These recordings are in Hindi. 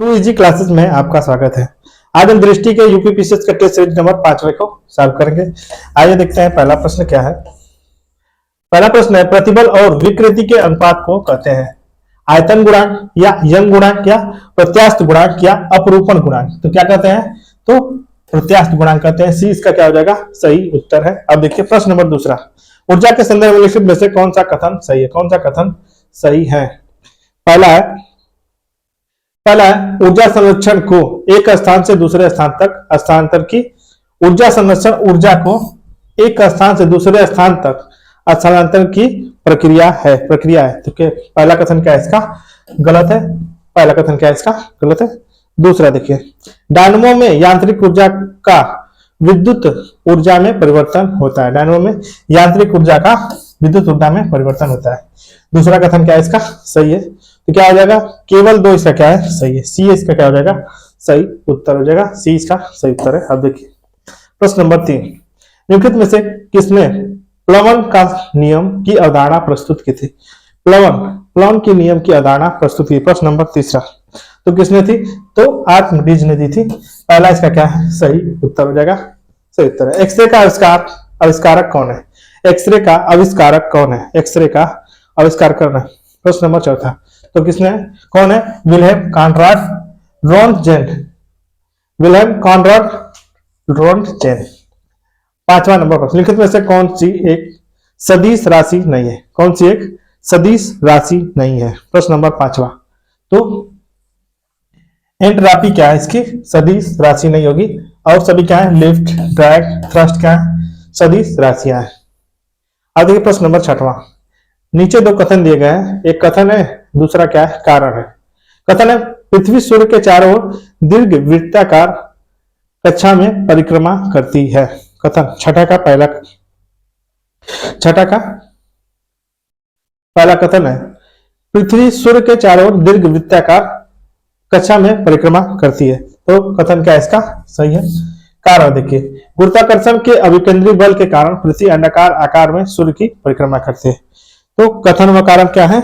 टू इजी क्लासेस में आपका स्वागत है। आज हम दृष्टि के यूपी पीसीएस के टेस्ट सीरीज नंबर 5वें को सॉल्व करेंगे। आइए देखते हैं पहला प्रश्न क्या है। पहला प्रश्न है, प्रतिबल और विकृति के अनुपात को कहते हैं आयतन गुणांक या यंग गुणांक या प्रत्यास्थ गुणांक या अपरूपण गुणांक। तो क्या कहते हैं? तो प्रत्यास्थ गुणांक कहते हैं। सी इसका क्या हो जाएगा? सही उत्तर है। अब देखिए प्रश्न नंबर दूसरा, ऊर्जा के संदर्भ में निम्नलिखित में से कौन सा कथन सही है? कौन सा कथन सही है? पहला है ऊर्जा संरक्षण को एक स्थान से दूसरे स्थान तक स्थानांतर की ऊर्जा संरक्षण ऊर्जा को एक स्थान से दूसरे स्थान तक स्थानांतरण की प्रक्रिया है। तो पहला कथन क्या है इसका? गलत है। पहला कथन क्या है इसका? गलत है। दूसरा देखिए, डायनमो में यांत्रिक ऊर्जा का विद्युत ऊर्जा में परिवर्तन होता है। डायनमो में यांत्रिक ऊर्जा का विद्युत ऊर्जा में परिवर्तन होता है। दूसरा कथन क्या है इसका? सही है। तो क्या हो जाएगा? केवल दो इसका क्या है? सही है। सी इसका क्या हो जाएगा? सही उत्तर हो जाएगा। सी इसका सही उत्तर है। अब देखिए प्रश्न नंबर 3, निम्नलिखित में से किसने प्लवन का नियम की अवधारणा प्रस्तुत की थी? प्लवन की नियम की अवधारणा प्रस्तुत की। प्रश्न नंबर तीसरा, तो किसने थी? तो आर्किमिडीज ने दी थी। पहला इसका क्या है? सही उत्तर हो जाएगा। सही उत्तर है। एक्सरे का आविष्कारक कौन है? एक्सरे का आविष्कारक कौन है? एक्सरे का आविष्कार करना। प्रश्न नंबर चौथा, तो किसने? कौन है? Wilhelm Conrad Roentgen. Wilhelm Conrad Roentgen. पांचवा नंबर प्रश्न, निम्नलिखित में से कौन सी एक सदिश राशि नहीं है? कौन सी एक सदिश राशि नहीं है? प्रश्न नंबर पांचवा, तो एंट्रापी क्या है इसकी? सदिश राशि नहीं होगी। और सभी क्या है? लिफ्ट, ड्रैग, थ्रस्ट क्या है? सदिश राशियां हैं। अब देखिए प्रश्न नंबर छठवां, नीचे दो कथन दिए गए हैं। एक कथन है, दूसरा क्या है? कारण है। कथन है, पृथ्वी सूर्य के चारों ओर दीर्घ वृत्ताकार कक्षा में परिक्रमा करती है। कथन छठा का पहला कथन है, पृथ्वी सूर्य के चारों ओर दीर्घ वृत्ताकार कक्षा में परिक्रमा करती है। तो कथन क्या है इसका? सही है। कारण देखिए, गुरुत्वाकर्षण के अभिकेंद्री बल के कारण पृथ्वी अंडाकार आकार में सूर्य की परिक्रमा करती है। तो कथन व कारण क्या है?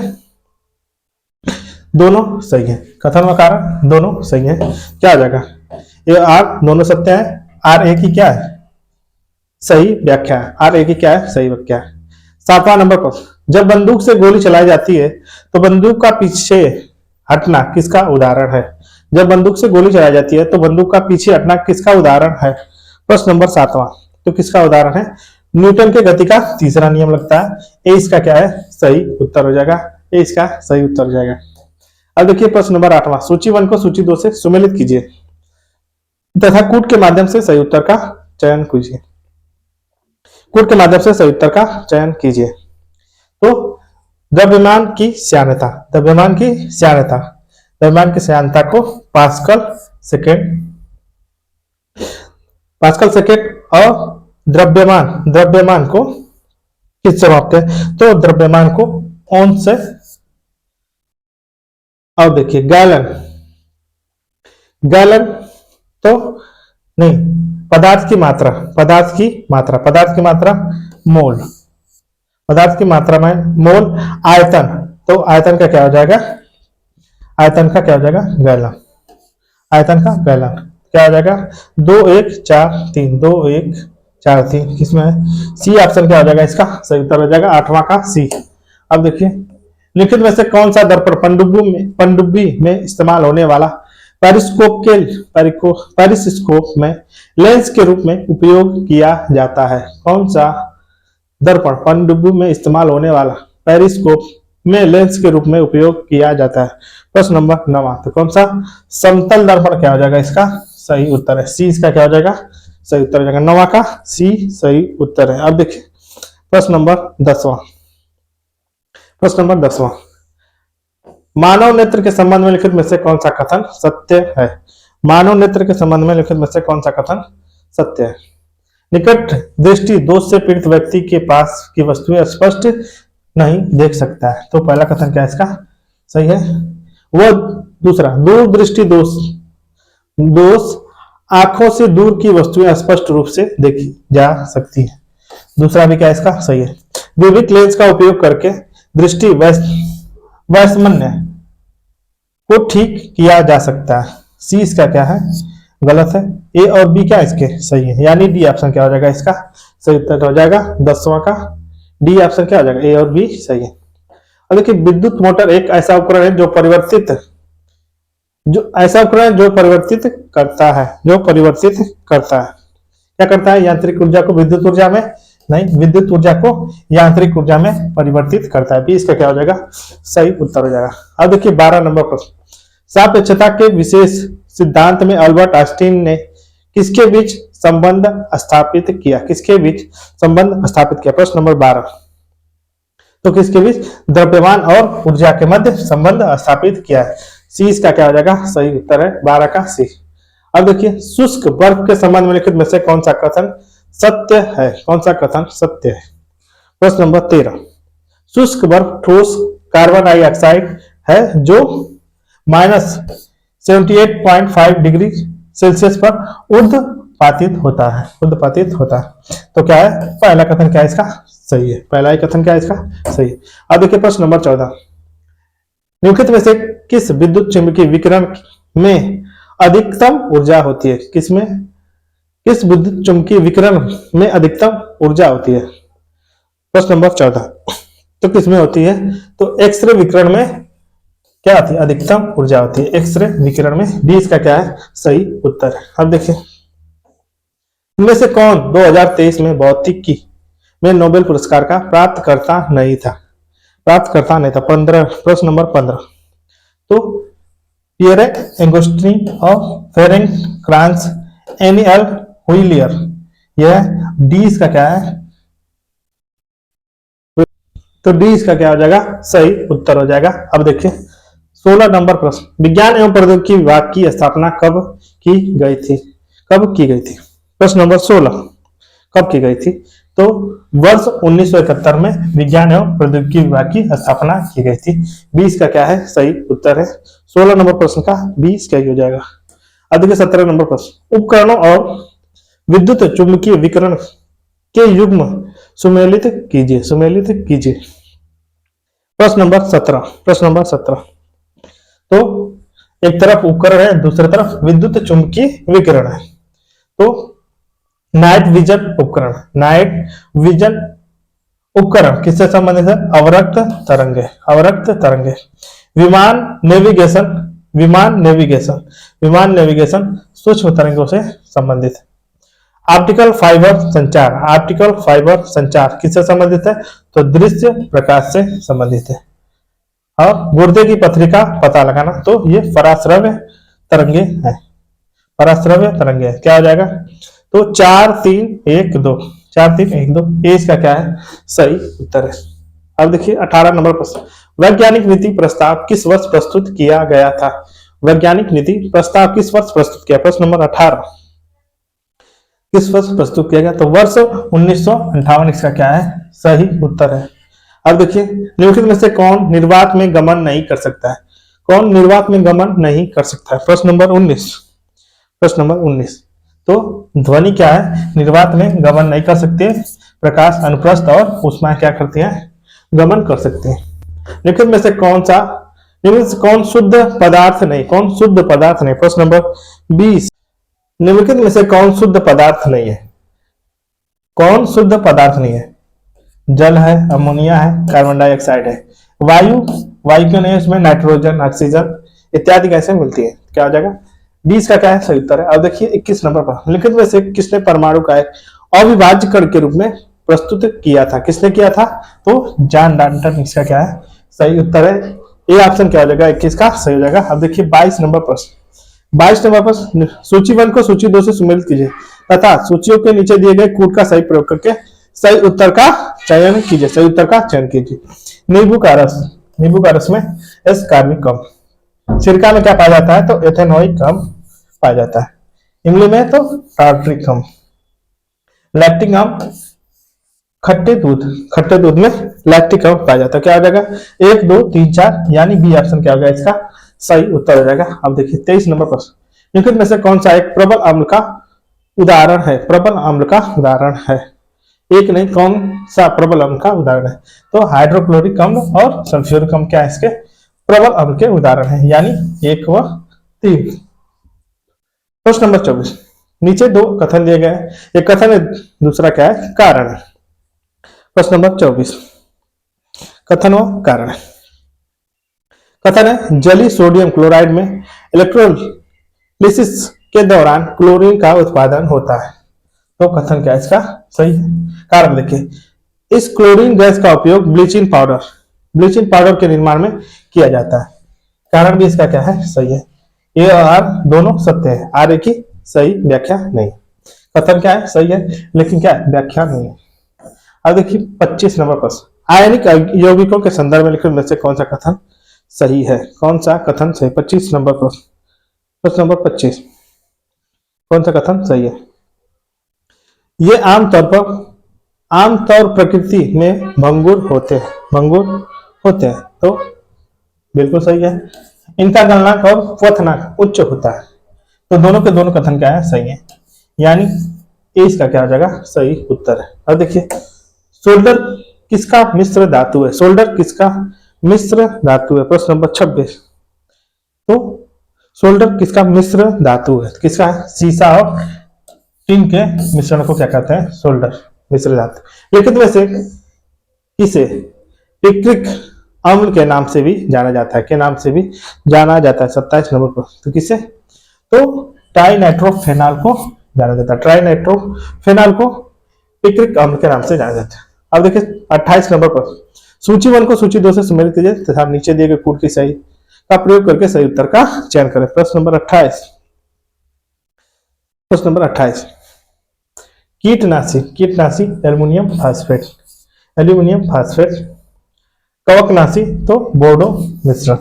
दोनों सही है। कथन व कारण दोनों सही है। क्या हो जाएगा? ये आर दोनों सत्य है। आर एक ही क्या है? सही व्याख्या है। आर एक ही क्या है? सही व्याख्या है। सातवां नंबर पर, जब बंदूक से गोली चलाई जाती है तो बंदूक का पीछे हटना किसका उदाहरण है? जब बंदूक से गोली चलाई जाती है तो बंदूक का पीछे हटना किसका उदाहरण है? प्रश्न नंबर सातवां, तो किसका उदाहरण है? न्यूटन के गति का तीसरा नियम लगता है। ए इसका क्या है? सही उत्तर हो जाएगा। ए इसका सही उत्तर हो जाएगा। अब देखिए प्रश्न नंबर 8वां, सूची 1 को सूची 2 से सुमेलित कीजिए तथा कूट के माध्यम से सही उत्तर का चयन कीजिए। कूट के माध्यम से सही उत्तर का चयन कीजिए। तो द्रव्यमान की श्यानता को पास्कल सेकेंड और द्रव्यमान को किससे मापते हैं? तो द्रव्यमान को ओन से। अब देखिए गैलन तो नहीं, पदार्थ की मात्रा मोल। पदार्थ की मात्रा में मोल। आयतन, तो आयतन का क्या हो जाएगा? आयतन का क्या हो जाएगा? गैलन। आयतन का गैलन क्या हो जाएगा? 2143 2143 किसमें है? सी ऑप्शन क्या हो जाएगा इसका? सही उत्तर हो जाएगा 8वां का सी। अब देखिए, निम्नलिखित में से कौन सा दर्पण पनडुब्बी में इस्तेमाल होने वाला पेरिस्कोप में लेंस के रूप में उपयोग किया जाता है? कौन सा दर्पण पनडुब्बी में इस्तेमाल होने वाला पेरिस्कोप में लेंस के रूप में उपयोग किया जाता है? प्रश्न नंबर 9, तो कौन सा? समतल दर्पण क्या हो जाएगा इसका? सही उत्तर है। सी इसका क्या हो जाएगा? सही उत्तर हो जाएगा। 9वां का सी सही उत्तर है। अब देखिए प्रश्न नंबर 10वां। मानव नेत्र के संबंध में लिखित में से कौन सा कथन सत्य है? मानव नेत्र के संबंध में लिखित में से कौन सा कथन सत्य है? निकट दृष्टि दोष से पीड़ित व्यक्ति के पास की वस्तुएं स्पष्ट नहीं देख सकता है। तो पहला कथन क्या है इसका? सही है। वह दूसरा, दूर दृष्टि दोष आंखों से दूर की वस्तुएं स्पष्ट रूप से देखी जा सकती है। दूसरा भी क्या इसका? सही है। विविध लेंस का उपयोग करके दृष्टि वैषम्य को ठीक किया जा सकता है। सी इसका क्या है, गलत है। ए और बी क्या इसके सही है, यानी डी ऑप्शन क्या हो जाएगा इसका सही उत्तर हो जाएगा 10वां का। डी ऑप्शन क्या हो जाएगा, ए और बी सही है। अब देखिए विद्युत मोटर एक ऐसा उपकरण है जो परिवर्तित करता है, क्या करता है, यांत्रिक ऊर्जा को विद्युत ऊर्जा में, नहीं, विद्युत ऊर्जा को यांत्रिक ऊर्जा में परिवर्तित करता है। बी इसका क्या हो जाएगा सही उत्तर हो जाएगा। अब देखिए 12 नंबर प्रश्न, सापेक्षता के विशेष सिद्धांत में अल्बर्ट आइंस्टीन ने किसके बीच संबंध स्थापित किया, प्रश्न नंबर 12। तो किसके बीच, द्रव्यमान और ऊर्जा के मध्य संबंध स्थापित किया है। सी इसका क्या हो जाएगा सही उत्तर है 12 का सी। अब देखिए शुष्क बर्फ के संबंध में लिखित में से कौन सा कथन सत्य है, प्रश्न नंबर 13। शुष्क बर्फ ठोस कार्बन डाइऑक्साइड है जो -78.5 डिग्री सेल्सियस पर ऊर्ध्वपातित होता है। तो क्या है, पहला कथन क्या है इसका सही है, अब देखिए प्रश्न नंबर 14। निम्नलिखित में से किस विद्युत चुम्बकीय विकिरण में अधिकतम ऊर्जा होती है, किस विद्युत चुम्बकीय विकिरण में अधिकतम ऊर्जा होती है, प्रश्न नंबर 14। तो किसमें होती है, तो एक्सरे विकिरण में क्या होती है, अधिकतम ऊर्जा होती है एक्सरे विकिरण में। डी इसका क्या है सही उत्तर है। अब देखिए इनमें से कौन 2023 में भौतिकी में नोबेल पुरस्कार का प्राप्तकर्ता नहीं था, 15, प्रश्न नंबर 15। तो पियरे एंगोस्टिनी और फेरेंट क्रांस एनियल हुइलियर, यह डी इसका क्या है, तो डी इसका क्या हो जाएगा सही उत्तर हो जाएगा। अब देखिए 16 नंबर प्रश्न, विज्ञान एवं प्रौद्योगिकी विभाग की स्थापना कब की गई थी, प्रश्न नंबर 16 कब की गई थी, तो वर्ष 1971 में विज्ञान एवं प्रौद्योगिकी विभाग की स्थापना की गई थी। 20 का क्या है सही उत्तर है, 16 नंबर प्रश्न का 20 क्या हो जाएगा। अब देखिए 17 नंबर प्रश्न, उपकरणों और विद्युत चुंबकीय विकिरण के युग्म सुमेलित कीजिए, प्रश्न नंबर 17। तो एक तरफ उपकरण है, दूसरी तरफ विद्युत चुंबकीय विकिरण है। तो नाइट विजन उपकरण किससे संबंधित है, अवरक्त तरंगे। विमान नेविगेशन सूक्ष्म तरंगों से संबंधित है। ऑप्टिकल फाइबर संचार किससे संबंधित है, तो दृश्य प्रकाश से संबंधित है। और गुर्दे की पथरी का पता लगाना, तो ये पराश्रव्य तरंगे हैं, क्या हो जाएगा, तो 4 3 1 2 ए इसका क्या है सही उत्तर है। अब देखिए 18 नंबर प्रश्न, वैज्ञानिक नीति प्रस्ताव किस वर्ष प्रस्तुत किया गया था, प्रश्न नंबर 18 किस वर्ष प्रस्तुत किया गया, तो वर्ष 1958 इसका क्या है सही उत्तर है। अब देखिए निम्नलिखित में से कौन निर्वात में गमन नहीं कर सकता है, प्रश्न नंबर 19। तो ध्वनि क्या है, निर्वात में गमन नहीं कर सकते, प्रकाश, अनुप्रस्थ और ऊष्मा क्या करते हैं, गमन कर सकते हैं। निम्नलिखित में से कौन शुद्ध पदार्थ नहीं, प्रश्न नंबर 20। निम्नलिखित में से कौन शुद्ध पदार्थ नहीं है, जल है, अमोनिया है, कार्बन डाइऑक्साइड है। वायु क्यों नहीं है, इसमें नाइट्रोजन, ऑक्सीजन इत्यादि गैसें मिलती है, क्या हो जाएगा 20 का क्या है सही उत्तर है। अब देखिए 21 नंबर पर, निम्नलिखित में से किसने परमाणु का एक अविभाज्य कण के रूप में प्रस्तुत किया था, तो जॉन डाल्टन, इसका क्या है सही उत्तर है। ए ऑप्शन क्या हो जाएगा 21 का सही हो जाएगा। अब देखिए 22 नंबर प्रश्न, सूची 1 को सूची 2 से सुमेलित कीजिए तथा सूचियों के नीचे दिए गए कूट का सही प्रयोग करके सही उत्तर का चयन कीजिए। नींबू का रस में एस कार्बिक अम्ल, सिरका में क्या पाया जाता है, तो एथेनोइक अम्ल पाया जाता है। इमली में तो टार्ट्रिक अम्ल। लैक्टिक अम्ल खट्टे दूध में लैक्टिक अम्ल पाया जाता है, क्या हो जाएगा 1 2 3 4, यानी बी ऑप्शन क्या होगा इसका सही उत्तर हो जाएगा। अब देखिए 23 नंबर प्रश्न, निम्नलिखित में से कौन सा एक प्रबल अम्ल का उदाहरण है, एक नहीं, कौन सा प्रबल अम्ल का उदाहरण है, तो हाइड्रोक्लोरिक अम्ल और सल्फ्यूरिक अम्ल क्या है इसके प्रबल अम्ल के उदाहरण है, यानी 1 व 3। प्रश्न नंबर 24, नीचे 2 कथन दिए गए हैं, एक कथन है, दूसरा क्या है, कारण है। प्रश्न नंबर 24, कथन व कारण। कथन है, जलीय सोडियम क्लोराइड में इलेक्ट्रोलिसिस के दौरान क्लोरीन का उत्पादन होता है। तो कथन क्या है इसका, सही है। कारण देखिए, इस क्लोरीन गैस का उपयोग ब्लीचिंग पाउडर के निर्माण में किया जाता है। कारण भी इसका क्या है, सही है। ए और आर दोनों सत्य है, आर की सही व्याख्या नहीं। कथन क्या है, सही है, लेकिन क्या है, व्याख्या नहीं है। अब देखिए 25 नंबर प्रश्न, आयनिक यौगिकों के संदर्भ में लिखित में से कौन सा कथन सही है, कौन सा कथन सही। 25 नंबर प्रश्न, प्रश्न नंबर 25, कौन सा कथन सही है। ये आमतौर प्रकृति में भंगुर होते हैं, तो बिल्कुल सही है। इनका गलनांक और क्वथनांक उच्च होता है, तो दोनों के दोनों कथन क्या है, सही है, यानी ए इसका क्या हो जाएगा, सही उत्तर है। अब देखिए, सोल्डर किसका मिश्र धातु है, प्रश्न नंबर 26। तो सोल्डर किसका मिश्र धातु है, किसका है, सीसा और टिन के मिश्रण को क्या कहते हैं, सोल्डर मिश्र धातु। लिखित में से किसे पिक्रिक अम्ल के नाम से भी जाना जाता है, 27 नंबर पर। तो किसे, तो ट्राइनाइट्रोफेनॉल को जाना जाता है, ट्राइनाइट्रोफेनॉल को पिक्रिक अम्ल के नाम से जाना जाता है। अब देखिए 28 नंबर पर, सूची 1 को सूची 2 से सम्मिलित कीजिए तथा नीचे दिए गए कूट की सही का प्रयोग करके सही उत्तर का चयन करें। प्रश्न नंबर 28, कीटनाशी एल्युमिनियम फास्फेट, कवकनाशी तो बोर्डो मिश्रण,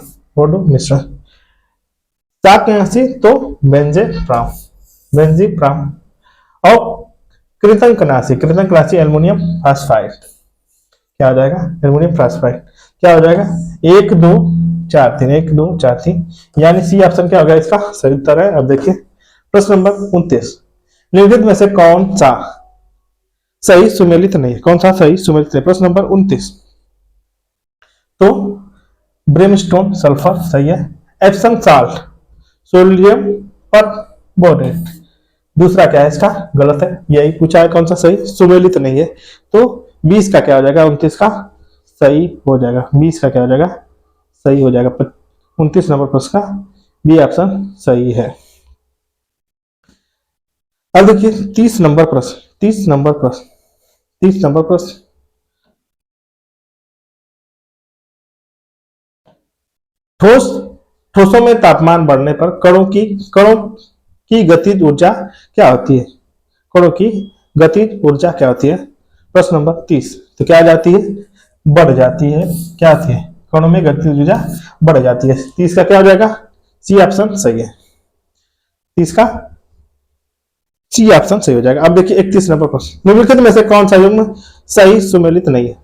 शाकनाशी तो बेंजीप्राम और कृतंकनाशी एल्युमिनियम फास्फाइड। क्या हो जाएगा, एल्युमिनियम फास्फाइड क्या हो जाएगा, 1 2 4 3, यानी सी ऑप्शन क्या होगा इसका सही उत्तर है। अब देखिए प्रश्न नंबर 29, निम्नलिखित में से कौन सा सही सुमेलित नहीं है, प्रश्न नंबर 29। तो ब्रिमस्टोन सल्फर सही है, एप्सम साल्ट सोडियम परबोनेट, दूसरा क्या है इसका गलत है, यही पूछा है कौन सा सही सुमेलित नहीं है। तो 20 का क्या हो जाएगा, 29 का सही हो जाएगा, 20 का क्या हो जाएगा, सही हो जाएगा। 29 नंबर प्रश्न का बी ऑप्शन सही है। अब देखिए 30 नंबर प्रश्न, ठोसों में तापमान बढ़ने पर कणों की गतिज ऊर्जा क्या होती है, प्रश्न नंबर 30। तो क्या आ जाती है, बढ़ जाती है, क्या आती है, कणों में गतिज ऊर्जा बढ़ जाती है। 30 का क्या हो जाएगा, सी ऑप्शन सही है, 30 का सी ऑप्शन सही हो जाएगा। अब देखिए 31 नंबर प्रश्न, निम्नलिखित में से कौन सा युग्म सही सुमेलित नहीं है,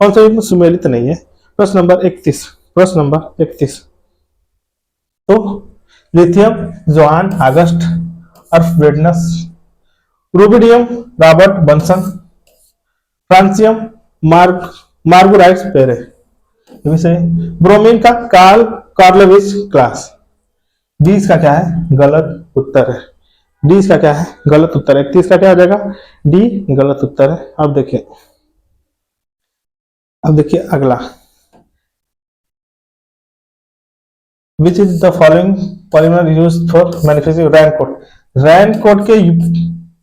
कौन सा युग्म सुमेलित नहीं है। प्रश्न नंबर 31, तो lithium Johan August Arfwedson, rubidium Robert Bunsen, francium Marguerite Perey, bromine का कार्लविच क्लास। डी इसका क्या है, गलत उत्तर है, 31 का क्या हो जाएगा, डी गलत उत्तर है। अब देखिए अगला, which is the following polymer used for manufacturing raincoat के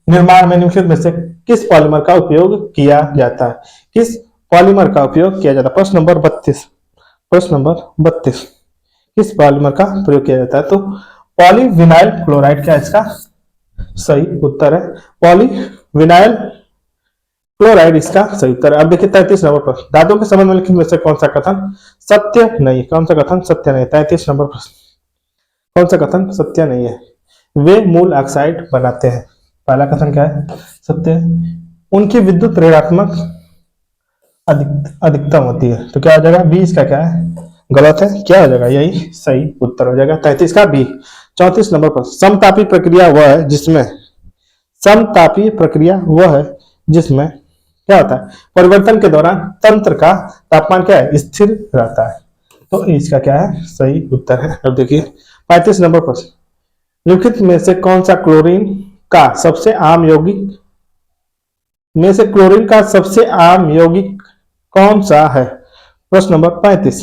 निर्माण में निम्नलिखित में से किस पॉलीमर का उपयोग किया जाता है, प्रश्न नंबर 32, किस पॉलीमर का प्रयोग किया जाता है। तो पॉलीविनाइल क्लोराइड क्या इसका सही उत्तर है, पॉलीविनाइल क्लोराइड इसका सही उत्तर है। अब देखिए 33 नंबर प्रश्न, धातुओं के संबंध में लिखित में से कौन सा कथन सत्य नहीं, 33 नंबर प्रश्न, कौन सा कथन सत्य नहीं है। वे मूल ऑक्साइड बनाते हैं, पहला कथन क्या है, सत्य है। उनकी विद्युत ऋणात्मक अधिकतम होती है, तो क्या हो जाएगा, 20 का क्या है गलत है, क्या हो जाएगा, यही सही उत्तर हो जाएगा, 33 का बी। 34 नंबर पर, समतापी प्रक्रिया वह है जिसमें क्या होता है, परिवर्तन के दौरान तंत्र का तापमान क्या है, स्थिर रहता है। तो इसका क्या है सही उत्तर है। अब देखिए 35 नंबर प्रश्न, निम्नलिखित में से कौन सा क्लोरीन का सबसे आम यौगिक में से क्लोरीन का सबसे आम यौगिक कौन सा है? प्रश्न नंबर 35।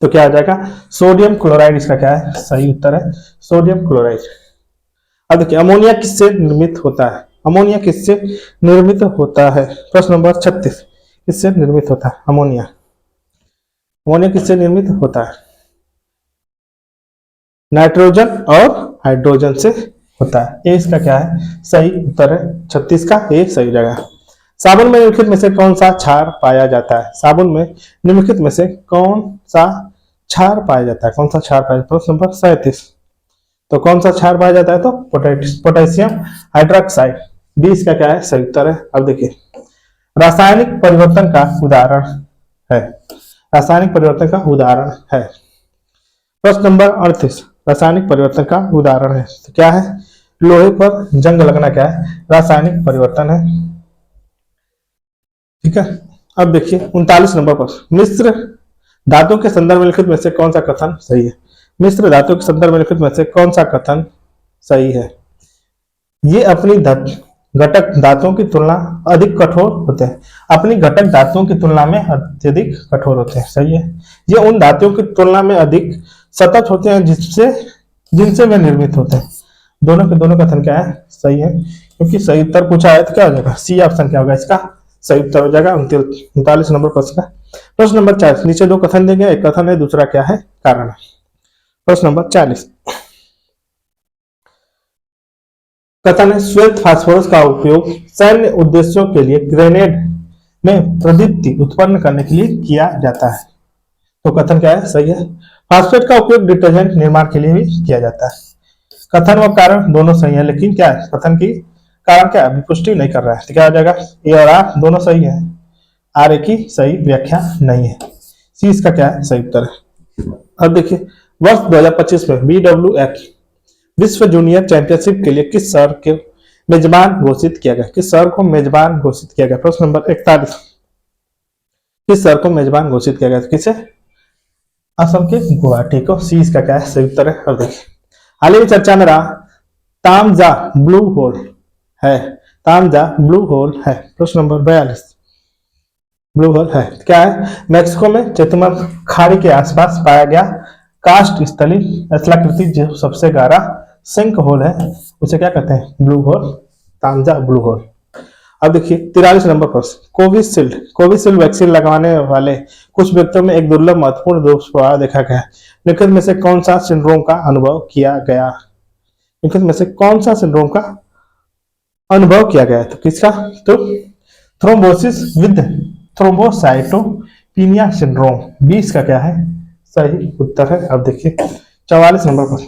तो क्या आ जाएगा सोडियम क्लोराइड, इसका क्या है सही उत्तर है सोडियम क्लोराइड। अब देखिए अमोनिया किससे निर्मित होता है? अमोनिया किससे निर्मित होता है? प्रश्न नंबर 36, किससे निर्मित होता है अमोनिया? अमोनिया किससे निर्मित होता है? नाइट्रोजन और हाइड्रोजन से होता है। ए इसका क्या है सही उत्तर है 36 का ए सही जगह। साबुन में निम्नलिखित में से कौन सा क्षार पाया जाता है? साबुन में निम्नलिखित में से कौन सा क्षार पाया जाता है? कौन सा क्षार पाया जाता है? प्रश्न नंबर 37। तो कौन सा क्षार पाया जाता है? तो पोटेशियम हाइड्रोक्साइड। बी इसका क्या है सही उत्तर है। अब देखिए रासायनिक परिवर्तन का उदाहरण है, रासायनिक परिवर्तन का उदाहरण है। प्रश्न नंबर 38, रासायनिक परिवर्तन का उदाहरण है तो क्या है? लोहे पर जंग लगना क्या है रासायनिक परिवर्तन है। ठीक है। अब देखिए 39 नंबर पर, मिश्र धातु के संदर्भ में लिखित में से कौन सा कथन सही है? मिश्र धातु के संदर्भ में लिखित में से कौन सा कथन सही है? ये अपनी घटक धातुओं की तुलना अधिक कठोर होते हैं, अपनी घटक धातुओं की तुलना में अत्यधिक कठोर होते हैं। सही है। ये उन धातुओं की तुलना में अधिक सतत होते हैं जिनसे वे निर्मित होते हैं। दोनों के दोनों कथन क्या है सही है, क्योंकि सही उत्तर पूछा है तो क्या हो जाएगा सी ऑप्शन क्या होगा इसका सही उत्तर हो जाएगा 39 नंबर प्रश्न का। प्रश्न नंबर 40, नीचे दो कथन देंगे, एक कथन है दूसरा क्या है कारण है। प्रश्न नंबर 40, कथन है श्वेत फास्फोरस का उपयोग सैन्य उद्देश्यों के लिए ग्रेनेड में प्रदीप्ति उत्पन्न करने के लिए किया जाता है। तो कथन क्या है सही है। फास्फेट का उपयोग डिटर्जेंट निर्माण के लिए भी किया जाता है। कथन व कारण दोनों सही है, लेकिन क्या है कथन की कारण क्या है पुष्टि नहीं कर रहा है। तो क्या हो जाएगा ए और आर दोनों सही है, आर ए की सही व्याख्या नहीं है। सी इसका क्या है सही उत्तर है। अब देखिए वर्ष 2025 में BWF विश्व जूनियर चैंपियनशिप के लिए किस शहर के मेजबान घोषित किया गया? किस शहर को मेजबान घोषित किया गया? प्रश्न नंबर 41, किस शहर को मेजबान घोषित किया गया? किसे? असम के गुवाहाटी को। सी इसका क्या है सही उत्तर है। अब देखिए हाल ही में चर्चा में रहा तामजा ब्लू होल है, तामजा ब्लू होल है। प्रश्न नंबर 42, ब्लू होल है क्या है? मैक्सिको में चेतुमल खाड़ी के आसपास पाया गया कास्ट स्थली स्थलाकृति जो सबसे गहरा सिंक होल है उसे क्या कहते हैं? Blue hole, Taam Ja blue hole. अब देखिए 43 नंबर प्रश्न, कोविशील्ड वैक्सीन लगवाने वाले कुछ व्यक्तियों में एक दुर्लभ महत्वपूर्ण दुष्प्रभाव देखा गया। निम्नलिखित में से कौन सा सिंड्रोम का अनुभव किया गया? निम्नलिखित में से कौन सा सिंड्रोम का अनुभव किया गया? तो किसका? तो थ्रोम्बोसिस विद थ्रोम्बोसाइटोपिनिया सिंड्रोम। 20 का क्या है सही उत्तर है। अब देखिए 44 नंबर प्रश्न,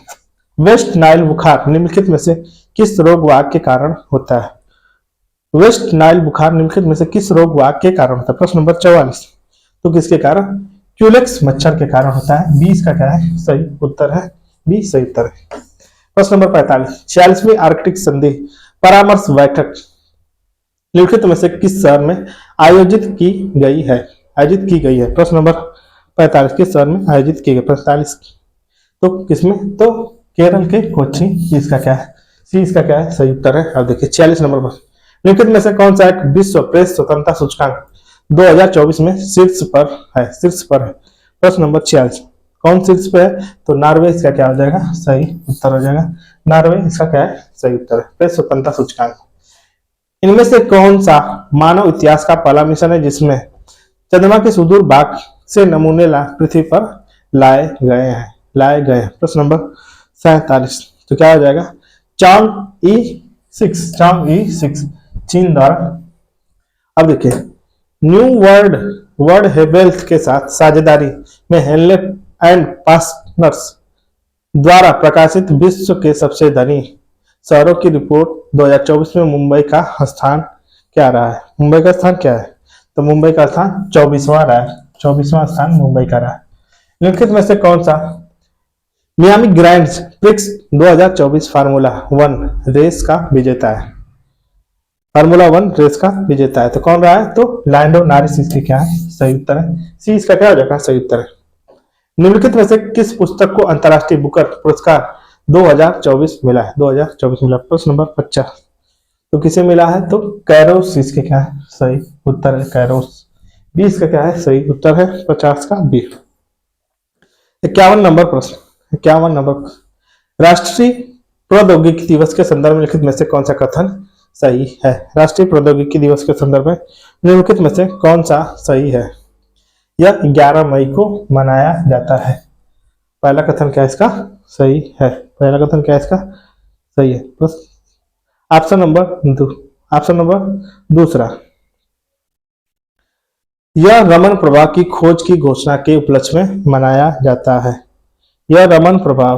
वेस्ट नाइल बुखार निम्नलिखित में से किस रोग वाग के कारण होता है? वेस्ट नाइल बुखार निम्नलिखित में से किस रोग वाग के कारण होता है? प्रश्न नंबर 44, तो किसके कारण? क्यूलेक्स मच्छर के कारण होता है। 20 का क्या है सही उत्तर है, 20 सही उत्तर है। प्रश्न नंबर 45, 46वीं आर्कटिक संधि परामर्श बैठक निम्नलिखित में से किस शहर में आयोजित की गई है? प्रश्न नंबर 45 किस शहर में आयोजित की गई? 45 तो किसमें? तो केरल के कोच्चि। इसका क्या है सी इसका क्या है सही उत्तर है। अब देखिए 46 नंबर पर, निम्नलिखित में से कौन सा एक विश्व प्रेस स्वतंत्रता सूचकांक 2024 में शीर्ष पर है? प्रश्न नंबर 46 कौन शीर्ष पे है? तो नॉर्वे इसका क्या हो जाएगा सही उत्तर हो जाएगा, नॉर्वे इसका क्या है सही उत्तर है प्रेस स्वतंत्रता सूचकांक। इनमें से कौन सा मानव इतिहास का पहला मिशन है जिसमें चंद्रमा के सुदूर भाग से नमूने पृथ्वी पर लाए गए हैं? प्रश्न नंबर 47 तो क्या हो जाएगा चांग ई 6 चीन द्वारा। अब देखिए न्यू वर्ल्ड हेल्थ के साथ साझेदारी में हेनलेट एंड पार्टनर्स द्वारा प्रकाशित विश्व के सबसे धनी शहरों की रिपोर्ट 2024 में मुंबई का स्थान क्या रहा है? मुंबई का स्थान क्या है? तो मुंबई का स्थान 24वां रहा है, 24वां स्थान मुंबई का रहा है। निम्नलिखित में से कौन सा Miami Grand Prix 2024 formula 1 race का विजेता है? फार्मूला 1 रेस का विजेता है तो कौन रहा है? तो लैंडो नॉरिस इसके क्या है सही उत्तर है। सी इसका क्या हो जाएगा सही उत्तर है। निम्नलिखित में से किस पुस्तक को अंतर्राष्ट्रीय बुकर पुरस्कार 2024 मिला है? 2024 मिला। प्रश्न नंबर 50, तो किसे मिला है? तो कैरोस इसके क्या है सही उत्तर है, कैरोस। 20 का क्या है सही उत्तर है, 50 का बी। 51 नंबर प्रश्न, 51 नंबर प्रश्न, राष्ट्रीय प्रौद्योगिकी दिवस के संदर्भ में लिखित में से कौन सा कथन सही है? राष्ट्रीय प्रौद्योगिकी दिवस के संदर्भ में निम्नलिखित में से कौन सा सही है? यह 11 मई को मनाया जाता है। पहला कथन क्या इसका सही है? पहला कथन क्या इसका सही है? ऑप्शन नंबर दूसरा, यह रमन प्रभाव की खोज की घोषणा के उपलक्ष्य में मनाया जाता है। यह रमन प्रभाव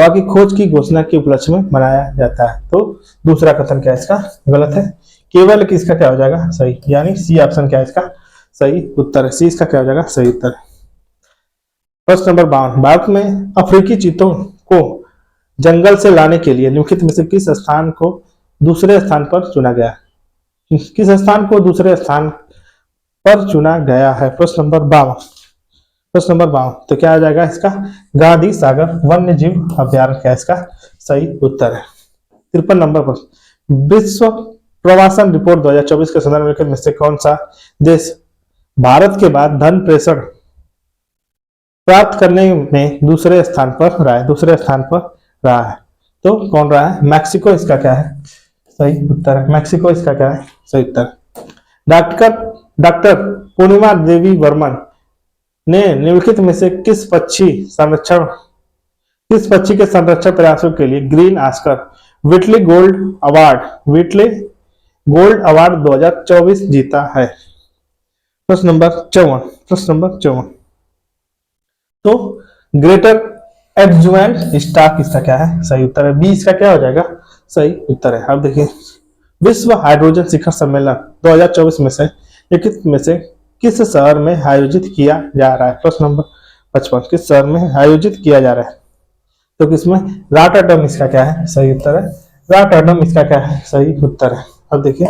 की खोज की घोषणा के उपलक्ष्य में मनाया जाता है। तो दूसरा कथन क्या इसका गलत है, केवल किसका क्या हो जाएगा सही, यानी सी ऑप्शन क्या इसका सही उत्तर है। सी इसका क्या हो जाएगा सही उत्तर है। प्रश्न नंबर 52, भारत में अफ्रीकी चीतों को जंगल से लाने के लिए निम्नलिखित में से किस स्थान को दूसरे स्थान पर चुना गया? किस स्थान को दूसरे स्थान पर चुना गया है? प्रश्न नंबर 52, तो क्या आ जाएगा इसका गांधी सागर वन्य जीव अभ्यारण्य क्या इसका सही उत्तर है। 53 नंबर प्रश्न, विश्व प्रवासन रिपोर्ट 2024 के संदर्भ में से कौन सा देश भारत के बाद धन प्रेषण प्राप्त करने में दूसरे स्थान पर रहा है? तो कौन रहा है? मैक्सिको इसका क्या है सही उत्तर है। मैक्सिको इसका क्या है सही उत्तर। डॉक्टर पूर्णिमा देवी वर्मन ने निम्नलिखित में से किस पक्षी के संरक्षण प्रयासों के लिए green Oscar Whitley gold award 2024 जीता है? प्रश्न नंबर 54, तो ग्रेटर एडजुवेंट स्टाफ इसका क्या है सही उत्तर है। बी इसका क्या हो जाएगा सही उत्तर है। अब देखिए, विश्व हाइड्रोजन शिखर सम्मेलन 2024 में से लिखित में से किस शहर में आयोजित किया जा रहा है? प्रश्न नंबर 55, किस शहर में आयोजित किया जा रहा है? तो किसमें? रॉटरडम इसका क्या है सही उत्तर है। रॉटरडम इसका क्या है सही उत्तर है। अब देखिए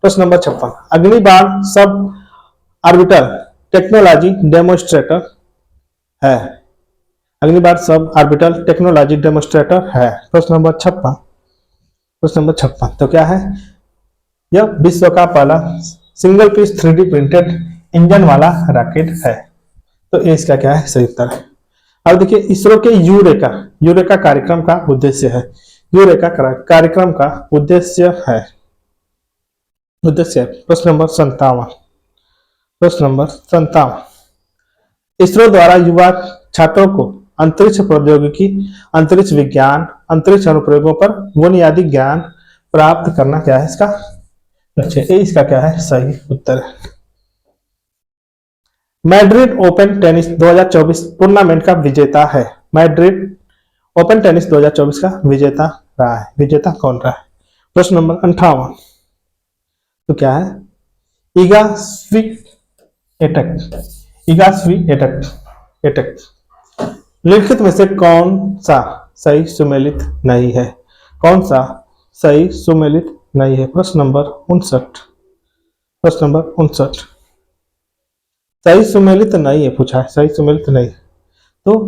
प्रश्न number 56, अग्निबाण sub orbital technology demonstrator है। अग्निबाण सब ऑर्बिटल टेक्नोलॉजी डेमोन्स्ट्रेटर है। प्रश्न नंबर 56, तो क्या है? यह विश्व का पहला single piece 3D printed engine वाला रॉकेट है। तो ये इसका क्या है सही उत्तर है। अब देखिए, इसरो के यूरेका कार्यक्रम का उद्देश्य है। यूरेका कार्यक्रम का उद्देश्य है। प्रश्न नंबर 57, इसरो द्वारा युवा छात्रों को अंतरिक्ष प्रौद्योगिकी, अंतरिक्ष विज्ञान, अंतरिक्ष अनुप्रयोगों पर बुनियादी ज्ञान प्राप्त करना क्या है इसका लक्ष्य? ये इसका क्या है सही उत्तर है। मैड्रिड ओपन टेनिस 2024 टूर्नामेंट का विजेता है। मैड्रिड ओपन टेनिस 2024 का विजेता रहा है। विजेता कौन रहा है? प्रश्न नंबर 58, तो क्या है? इगा स्वीएटेक निम्नलिखित में से कौन सा सही सुमेलित नहीं है? कौन सा सही सुमेलित नहीं है? प्रश्न नंबर 59, सही सुमेलित नहीं है पूछा है, सही सुमेलित नहीं। तो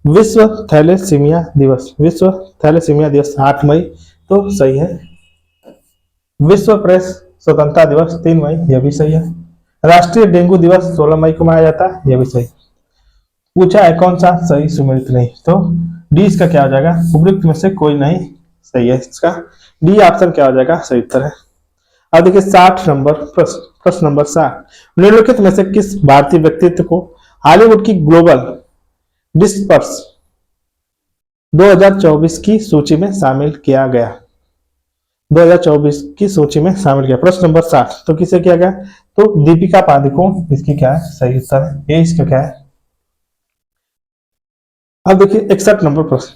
विश्व थैलेसीमिया दिवस 8 मई, तो सही है। विश्व प्रेस स्वतंत्रता दिवस 3 मई, यह भी सही है। राष्ट्रीय डेंगू दिवस 16 मई को मनाया जाता है, यह भी सही। पूछा है कौन सा सही सुमेलित नहीं, तो डी इसका क्या हो जाएगा? उपयुक्त में से कोई नहीं सही है। इसका डी ऑप्शन क्या हो जाएगा सही उत्तर है। अब देखिए 60 नंबर प्रश्न नंबर 60, निम्नलिखित में से किस भारतीय व्यक्तित्व को हॉलीवुड की ग्लोबल डिस्पर्स 2024 की सूची में शामिल किया गया? 2024 की सूची में शामिल किया। प्रश्न नंबर 60, तो किसे किया गया? तो दीपिका पादुकोण इसकी क्या है सही उत्तर है। ये इसका क्या है। अब देखिए 61 नंबर प्रश्न,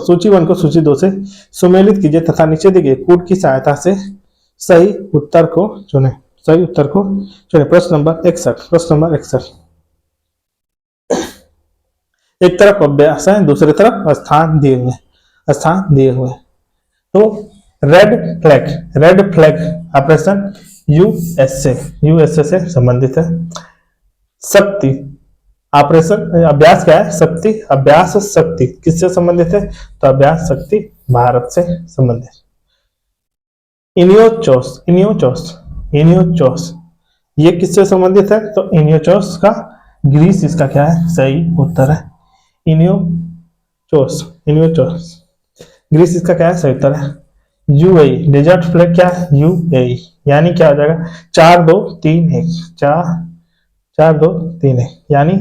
सूची 1 को सूची 2 से सुमेलित कीजिए तथा नीचे दिए गए कोड की सहायता से सही उत्तर को चुने। प्रश्न नंबर 61, एक तरफ अभ्यास है, दूसरी तरफ स्थान दिए हुए। तो रेड फ्लैग ऑपरेशन यूएसए से संबंधित है। शक्ति, ऑपरेशन अभ्यास क्या है, शक्ति, अभ्यास शक्ति किससे संबंधित है, तो अभ्यास शक्ति भारत से संबंधित। इनियोचोस, इनियोचोस, इनियोचोस ये किससे संबंधित है, तो इनियोचोस का ग्रीस इसका क्या है, सही उत्तर है। इनियोचोस, इनियोचोस ग्रीस इसका क्या है, सही उत्तर है। यूएई डेजर्ट फ्लैग क्या है, यूएई यानी क्या हो जाएगा, 4-2-3-1, 4-4-2-3-1 यानी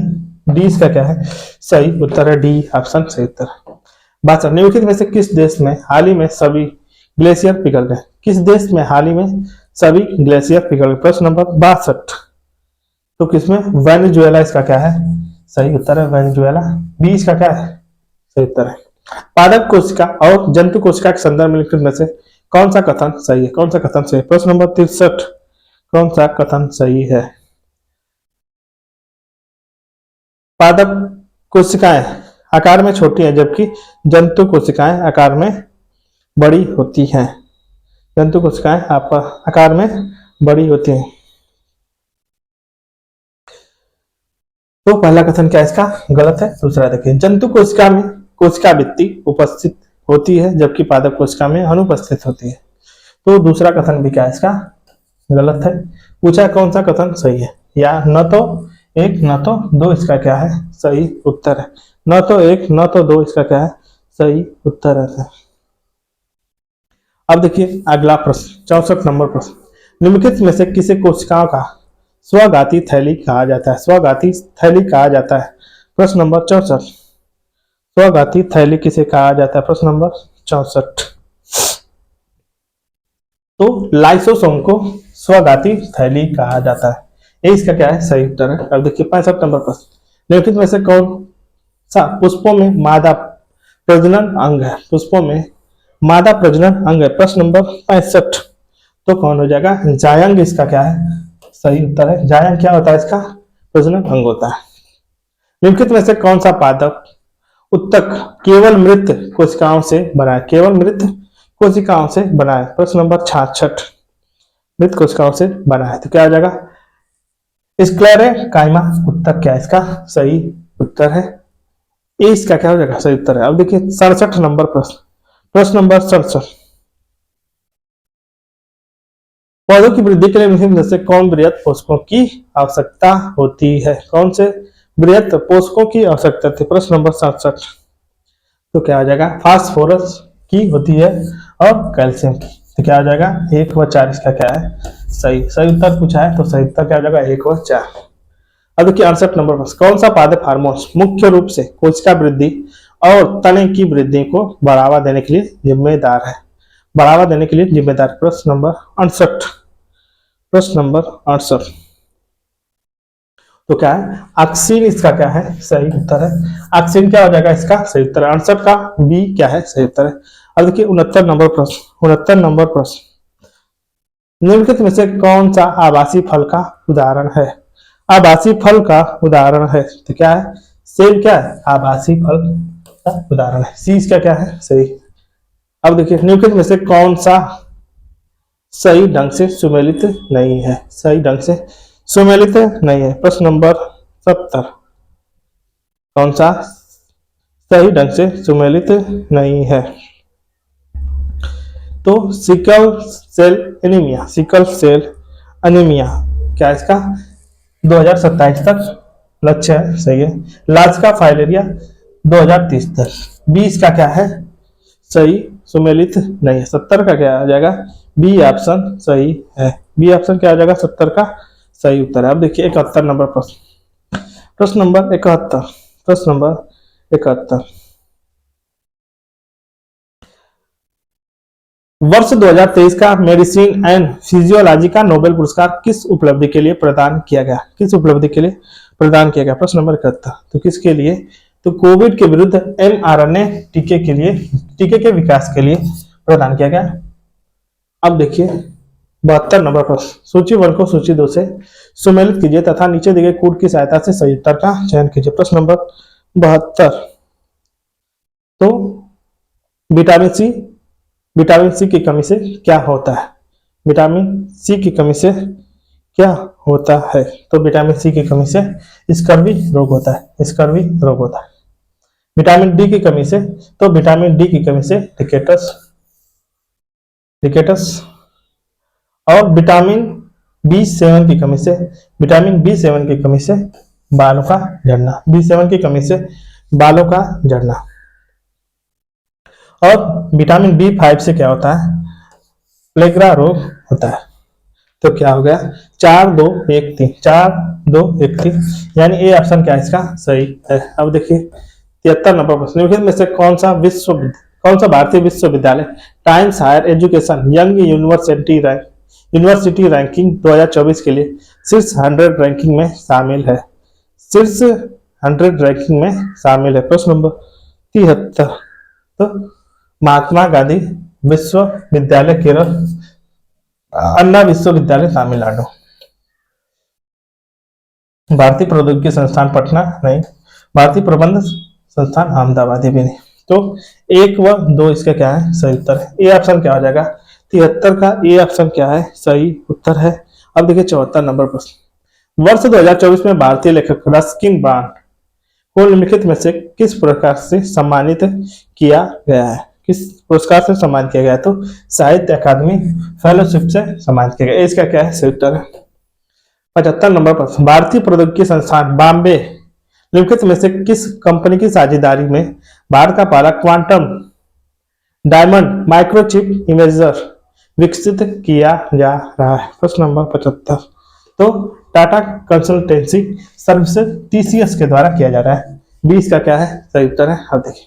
डी इसका क्या है, सही उत्तर है, डी ऑप्शन सही उत्तर है। बात निम्नलिखित में से किस देश में हाल ही में सभी ग्लेशियर पिघल गए, किस देश में हाल ही में सभी ग्लेशियर पिघल गए, प्रश्न नंबर 62। तो किसमें, वेनेजुएला इसका क्या है, सही उत्तर है, वेनेजुएला, बी इसका क्या है, सही उत्तर है। पादप कोशिका और जंतु कोशिका के संदर्भ में से कौन सा कथन सही है, कौन सा कथन सही है, प्रश्न नंबर 63, कौन सा कथन सही है। पादप कोशिकाएं आकार में छोटी हैं जबकि जंतु कोशिकाएं आकार में बड़ी होती हैं, जंतु कोशिकाएं आकार में बड़ी होती हैं। तो पहला कथन क्या इसका गलत है, दूसरा देखिए, जंतु कोशिका में कोशिका भित्ति उपस्थित होती है जबकि पादप कोशिका में अनुपस्थित होती है। तो दूसरा कथन भी क्या इसका गलत है। पूछा कौन सा कथन सही है, या न तो 1 न तो 2 इसका क्या है, सही उत्तर है। न तो 1 न तो 2 इसका क्या है, सही उत्तर है। अब देखिए अगला प्रश्न 64 नंबर प्रश्न, निम्नलिखित में से किसे कोशिकाओं का स्वघाती थैली कहा जाता है, स्वघाती थैली कहा जाता है, प्रश्न नंबर 64। स्वघाती थैली किसे कहा जाता है, प्रश्न नंबर 64। तो लाइसोसोम को स्वघाती थैली कहा जाता है, ये इसका क्या है, सही उत्तर है। अब देखिए 65 नंबर प्रश्न, निम्नलिखित में से कौन सा पुष्पों में मादा प्रजनन अंग है, पुष्पों में मादा प्रजनन अंग है, प्रश्न नंबर 65। तो कौन हो जाएगा, जायंग इसका क्या है, सही उत्तर है। जायंग क्या होता है, इसका प्रजनन अंग होता है। निम्नलिखित में से कौन सा पादप उत्तक केवल मृत कोशिकाओं से बना है, केवल मृत कोशिकाओं से बना है, प्रश्न नंबर 66। मृत कोशिकाओं से बना है तो क्या हो जाएगा, स्क्लेरेकाइमा उत्तक क्या इसका सही उत्तर है, ए इसका क्या हो जाएगा, सही उत्तर है। अब देखिए 67 नंबर प्रश्न, प्रश्न नंबर 67, पौधों की वृद्धि के लिए निम्नलिखित में से कौन बृहत पोषकों की आवश्यकता होती है, कौन से बृहत पोषकों की आवश्यकता थी, प्रश्न नंबर 67। तो क्या आ जाएगा, फास्फोरस की होती है और कैल्शियम की, तो क्या आ जाएगा 1 व 4 इसका क्या है, सही सही उत्तर पूछा है तो सही उत्तर क्या आ जाएगा 1 व 4। अब देखिए 68 नंबर प्रश्न, कौन सा पादप हार्मोन्स मुख्य रूप से कोशिका वृद्धि और तने की वृद्धि को बढ़ावा देने के लिए जिम्मेदार है, बढ़ावा देने के लिए जिम्मेदार, प्रश्न नंबर 68, प्रश्न नंबर 68। तो क्या है, ऑक्सीन इसका क्या है, सही उत्तर है। ऑक्सीन क्या हो जाएगा इसका सही उत्तर है, 68 का बी क्या है, सही उत्तर है। अब देखिए 69 नंबर प्रश्न, 69 नंबर प्रश्न, निम्नलिखित में से कौन सा आभासी फल का उदाहरण है, आभासी फल का उदाहरण है, तो क्या है, सेब क्या है, आभासी फल का उदाहरण है, सी इसका क्या है, सही। अब देखिए निम्नलिखित में से कौन सा सही ढंग से सुमेलित नहीं है, सही ढंग से सुमेलित नहीं है, प्रश्न नंबर 70, कौन सा सही ढंग से सुमेलित नहीं है, तो sickle cell anemia, sickle cell anemia क्या इसका 2027 तक लक्ष्य है, सही है। लाजिका फाइलेरिया 2030 तक, 20 का क्या है, सही सुमेलित नहीं है, 70 का क्या आ जाएगा, बी ऑप्शन सही है, बी ऑप्शन क्या आ जाएगा 70 का सही उत्तर है। अब देखिए 71 नंबर प्रश्न, प्रश्न नंबर 71, प्रश्न नंबर 71, वर्ष 2023 का मेडिसिन एंड फिजियोलॉजी का नोबेल पुरस्कार किस उपलब्धि के लिए प्रदान किया गया, किस उपलब्धि के लिए प्रदान किया गया, प्रश्न नंबर 71। तो किसके लिए, तो कोविड के विरुद्ध mRNA टीके के लिए, टीके के विकास के लिए प्रदान किया गया। अब देखिए 72 नंबर प्रश्न, सूची 1 को सूची 2 से सुमेलित कीजिए तथा नीचे दिए गए कोड की सहायता से सही उत्तर का चयन कीजिए, प्रश्न नंबर 72। तो विटामिन सी, विटामिन सी की कमी से क्या होता है, विटामिन सी की कमी से क्या होता है? तो विटामिन सी की कमी से स्कर्वी रोग होता है, स्कर्वी रोग होता है। विटामिन डी की कमी से, तो विटामिन डी की कमी से रिकेटस, रिकेटस। और विटामिन बी7 की कमी से, विटामिन बी7 की कमी से बालों का झड़ना, बी7 की कमी से बालों का झड़ना। और विटामिन बी5 से क्या होता है? प्लेग्रा रोग होता है। तो क्या हो गया? 4-2-1-3, 4-2-1-3, यानी ए ऑप्शन क्या है इसका सही है। अब देखिए 73 नंबर प्रश्न, निम्नलिखित में से कौन सा भारतीय विश्वविद्यालय Times Higher Education Young University Ranking 2024 के लिए शीर्ष 100 रैंकिंग में शामिल है? शीर्ष 100 रैंकिंग में शामिल है। प्रश्न नंबर 73। तो महात्मा गांधी विश्वविद्यालय केरल, अन्ना विश्वविद्यालय तमिलनाडु, भारतीय प्रौद्योगिकी संस्थान पटना नहीं, भारतीय प्रबंध संस्थान अहमदाबाद, भी नहीं। तो 1 व 2 इसका क्या है सही उत्तर है। ए ऑप्शन क्या हो जाएगा? 73 का ए ऑप्शन क्या है सही उत्तर है। अब देखिए 74 नंबर प्रश्न, वर्ष 2024 में भारतीय लेखक रस्किन बॉन्ड को निम्नलिखित में से किस पुरस्कार से सम्मानित किया गया है? किस पुरस्कार से सम्मानित किया गया है? तो साहित्य अकादमी फेलोशिप से सम्मानित किया गया। इसका क्या है सही उत्तर है। 75 नंबर प्रश्न, भारतीय प्रौद्योगिकी संस्थान बॉम्बे निम्नलिखित में से किस कंपनी की साझेदारी में भारत का पहला क्वांटम डायमंड माइक्रोचिप इमेजर विकसित किया जा रहा है? प्रश्न नंबर 75। तो टाटा कंसल्टेंसी सर्विसेज टीसीएस के द्वारा किया जा रहा है। 20 का क्या है सही उत्तर है। अब देखिए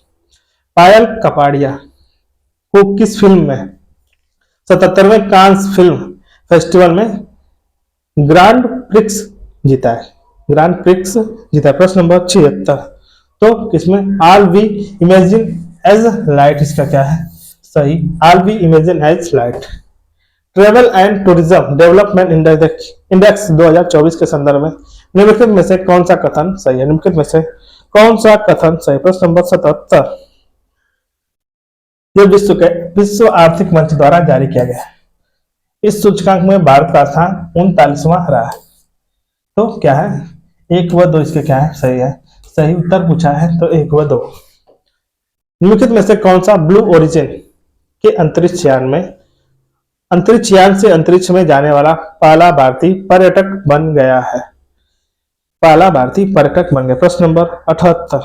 पायल कपाड़िया को किस फिल्म में 77वें कांस फिल्म फेस्टिवल में ग्रांड प्रिक्स जीता है? ग्रांड प्रिक्स जीता है। प्रश्न नंबर 76। तो किसमें? All we imagine as light, इसका क्या है सही? All we imagine as light. Travel and tourism development index 2024 के संदर्भ में निम्नलिखित में से कौन सा कथन सही है? निम्नलिखित में से कौन सा कथन सही? प्रश्न नंबर 77 जो विश्व आर्थिक मंच द्वारा जारी किया गया है। इस सूचकांक में भारत का स्थान 39वां रहा है। तो क्या है? 1 व 2 इसके क्या है सही है। सही उत्तर पूछा है तो 1 व 2। निम्नलिखित में से कौन सा ब्लू ओरिजिन के अंतरिक्ष यान से अंतरिक्ष में जाने वाला पहला भारतीय पर्यटक बन गया है? पहला भारतीय पर्यटक बन गया। प्रश्न नंबर 78।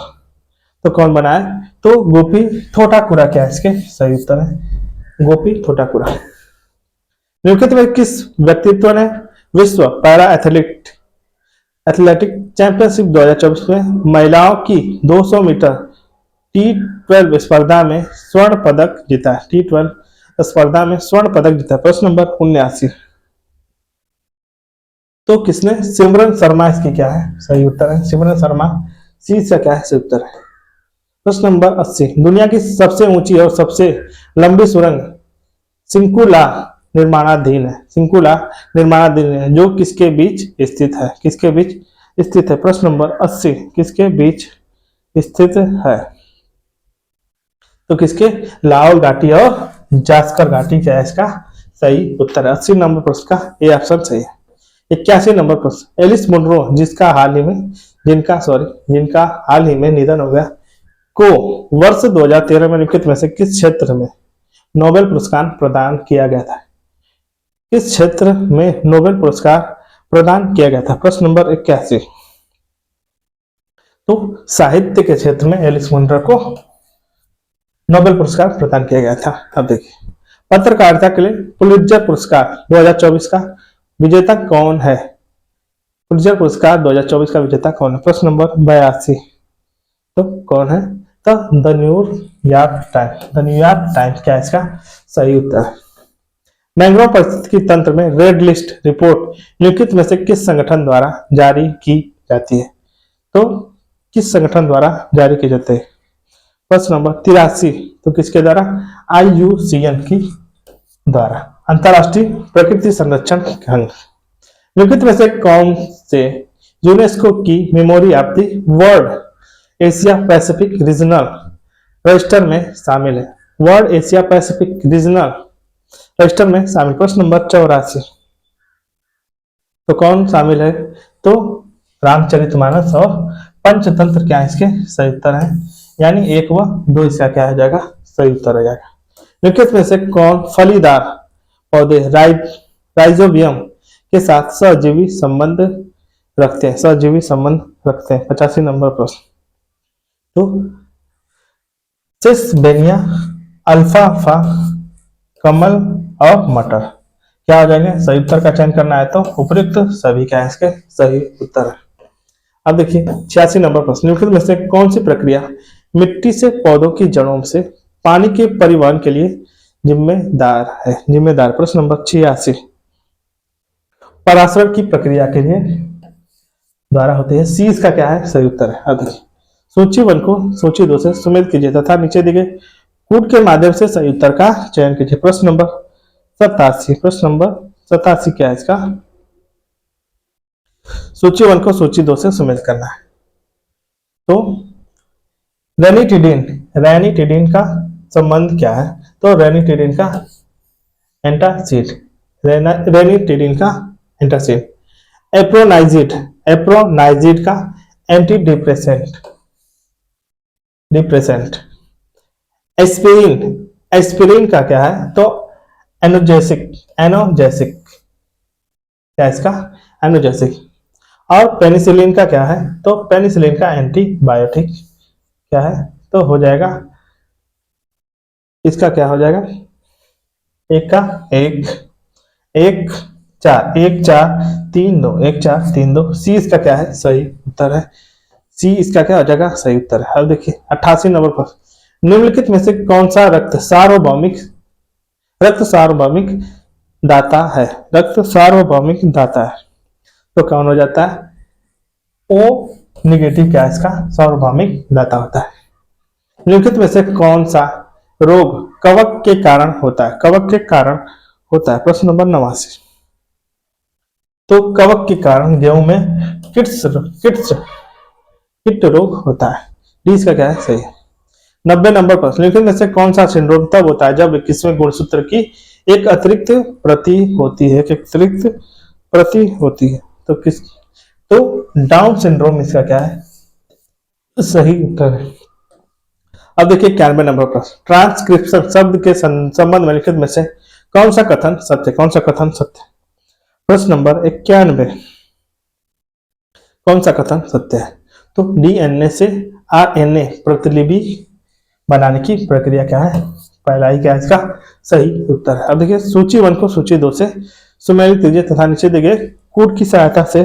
तो कौन बना है? तो गोपी थोटाकुरा क्या है इसके सही उत्तर है। गोपी थोटाकुरा। निम्नलिखित में किस व्यक्तित्व ने विश्व पैरा एथलेटिक चैंपियनशिप 2024 में महिलाओं की 200 मीटर T12 स्पर्धा में स्वर्ण पदक जीता है? T12 स्पर्धा में स्वर्ण पदक जीता है। प्रश्न नंबर 79। तो किसने? सिमरन शर्मा इसकी क्या है सही उत्तर है। सिमरन शर्मा सी का क्या है सही उत्तर है। प्रश्न नंबर 80, दुनिया की सबसे ऊंची और सबसे लंबी सुरंग सिंकुला निर्माणाधीन है? सिंकुला निर्माणाधीन है जो किसके बीच स्थित है? किसके बीच स्थित है? प्रश्न नंबर 80 किसके बीच स्थित है? तो किसके? लाहौल घाटी और जास्कर घाटी क्या है इसका सही उत्तर है। 80 नंबर प्रश्न का ए ऑप्शन सही है। 81 नंबर प्रश्न, एलिस मुनरो जिनका हाल ही में निधन हो गया को वर्ष 2013 में निम्नलिखित में से किस क्षेत्र में नोबेल पुरस्कार प्रदान किया गया था? किस क्षेत्र में नोबेल पुरस्कार प्रदान किया गया था? प्रश्न नंबर 81। तो साहित्य के क्षेत्र में एलिस मुनरो को नोबेल पुरस्कार प्रदान किया गया था। अब देखिए पत्रकारिता के लिए पुलित्जर पुरस्कार 2024 का विजेता कौन है? पुलित्जर पुरस्कार 2024 का विजेता कौन है? प्रश्न नंबर 82। तो कौन है? तो द न्यूयॉर्क टाइम्स क्या है इसका सही उत्तर है। मैंग्रोव पारिस्थितिकी तंत्र में रेड लिस्ट रिपोर्ट निम्नलिखित में से किस संगठन द्वारा जारी की जाती है? तो किस संगठन द्वारा जारी की जाती है? प्रश्न नंबर 83। तो किसके द्वारा? IUCN की द्वारा, अंतरराष्ट्रीय प्रकृति संरक्षण संघ। निम्नलिखित में से कौन से यूनेस्को की memory of the world Asia Pacific regional register में शामिल है? World Asia Pacific regional register में शामिल। प्रश्न नंबर 84। तो कौन शामिल है? तो रामचरितमानस और पंचतंत्र क्या है इसके सही उत्तर है, यानी 1 व 2 इसका क्या हो जाएगा सही उत्तर हो जाएगा। निम्नलिखित में से कौन फलीदार पौधे राइजोबियम के साथ सहजीवी संबंध रखते हैं? सहजीवी संबंध रखते हैं। 85 नंबर प्रश्न। तो सिसबेनिया, अल्फाफा, कमल और मटर क्या हो जाएंगे सही उत्तर का चयन करना है, तो उपयुक्त सभी क्या है इसके सही उत्तर है। अब देखिए 86 नंबर प्रश्न। निम्नलिखित में से कौन सी प्रक्रिया मिट्टी से पौधों की जड़ों से पानी के परिवहन के लिए जिम्मेदार है? जिम्मेदार। प्रश्न नंबर 86। परासरण की प्रक्रिया के लिए द्वारा होते हैं। सी इसका क्या है सही उत्तर है। अब देखिए सूची 1 को सूची 2 से सुमेलित कीजिए तथा नीचे दिए गए कूट के माध्यम से सही उत्तर का चयन कीजिए। प्रश्न नंबर 87। प्रश्न नंबर 87 क्या है इसका? सूची 1 को सूची 2 से सुमेलित करना है। तो रेनिटिडिन का संबंध क्या है? तो रेनिटिडिन का एंटासिड, रेनिटिडिन का एंटासिड। एप्रोनाइजिड का एंटी डिप्रेसेंट। एस्पिरिन का क्या है? तो एनोजेसिक क्या है इसका? एनोजेसिक। और पेनिसिलिन का क्या है? तो पेनिसिलिन का एंटीबायोटिक क्या है? तो हो जाएगा इसका क्या हो जाएगा? एक का एक 4 1 4 3 2 1 4 3 2। सी इसका क्या है सही उत्तर है। सी इसका क्या हो जाएगा सही उत्तर है। अब देखिए 88 नंबर पर। निम्नलिखित में से कौन सा रक्त सार्वभौमिक दाता है? रक्त सार्वभौमिक दाता है तो कौन हो जाता है? ओ निगेटिव क्या है इसका सार्वभौमिक दाता होता है। निम्नलिखित में से कौन सा रोग कवक के कारण होता है? कवक के कारण होता है। प्रश्न नंबर 89। तो कवक के कारण गेहूं में कीट रोग होता है। डी इसका क्या है सही है। 90 नंबर प्रश्न। निम्नलिखित में से कौन सा सिंड्रोम तब होता है जब 21वें गुणसूत्र की एक अतिरिक्त प्रति होती है? तो किस? तो डाउन सिंड्रोम इसका क्या है सही उत्तर है। अब देखिए 91 नंबर प्रश्न। ट्रांसक्रिप्शन शब्द के संबंध में निम्नलिखित में से कौन सा कथन सत्य? प्रश्न नंबर 91। कौन सा कथन सत्य है? तो डीएनए से आरएनए प्रतिलिपि बनाने की प्रक्रिया क्या है? पहला ही क्या है इसका सही उत्तर है। अब देखिए सूची 1 को सूची 2 से सुमेलित कीजिए तथा नीचे दिए गए कूट की सहायता से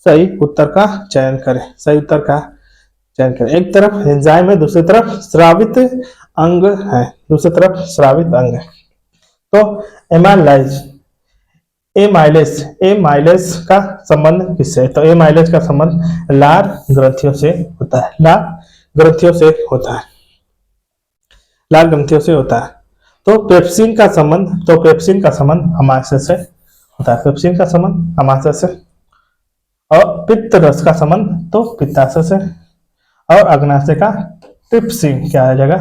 सही उत्तर का चयन करें। सही उत्तर का चयन करें। एक तरफ एंजाइम है, दूसरी तरफ स्रावित अंग है। तो एमाइलेज का संबंध किससे? तो एमाइलेज का संबंध लार ग्रंथियों से होता है। लार ग्रंथियों से होता है। तो पेप्सिन का संबंध अमाशय से होता है। पेप्सिन का संबंध अमाशय से। और पित्त रस का संबंध तो पित्ताशय से। और अग्नाशय का ट्रिप्सिन क्या आ जाएगा?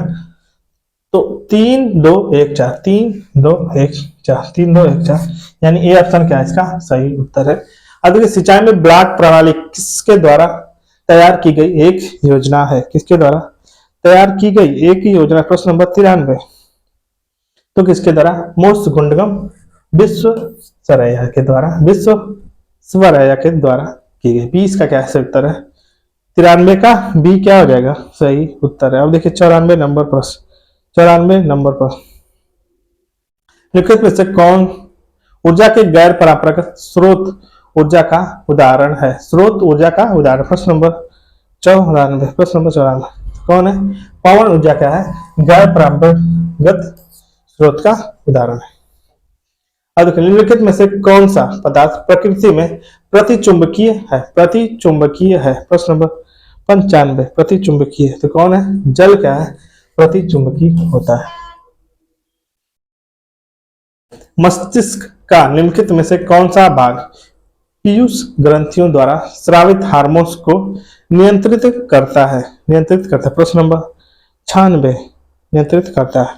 तो 3 2 1 4 3 2 1 4 3 2 1 4 यानी ए ऑप्शन क्या है इसका सही उत्तर है। अब देखिए सिंचाई में ब्लॉक प्रणाली किसके द्वारा तैयार की गई एक योजना है? किसके द्वारा तैयार की गई एक ही योजना? प्रश्न नंबर 93। तो किसके द्वारा? मोक्ष-गुंडकम विश्वेश्वरैया के द्वारा की गई। बी इसका क्या है उत्तर है। 93 का बी क्या हो जाएगा सही उत्तर है। अब देखिए 94 नंबर प्रश्न। निम्नलिखित में से कौन ऊर्जा के गैर परंपरागत स्रोत ऊर्जा का उदाहरण है? प्रश्न नंबर 94। कौन है? पवन ऊर्जा क्या है? गैर परंपरागत स्रोत का उदाहरण है। अब देखिए निम्नलिखित में से कौन सा पदार्थ प्रकृति में प्रतिचुंबकीय है? प्रश्न नंबर 95 प्रतिचुंबकीय है तो कौन है? जल क्या है प्रतिचुंबकीय होता है। मस्तिष्क का निम्नलिखित में से कौन सा भाग पीयूष ग्रंथियों द्वारा स्रावित हार्मोन्स को नियंत्रित करता है? प्रश्न नंबर 96 नियंत्रित करता है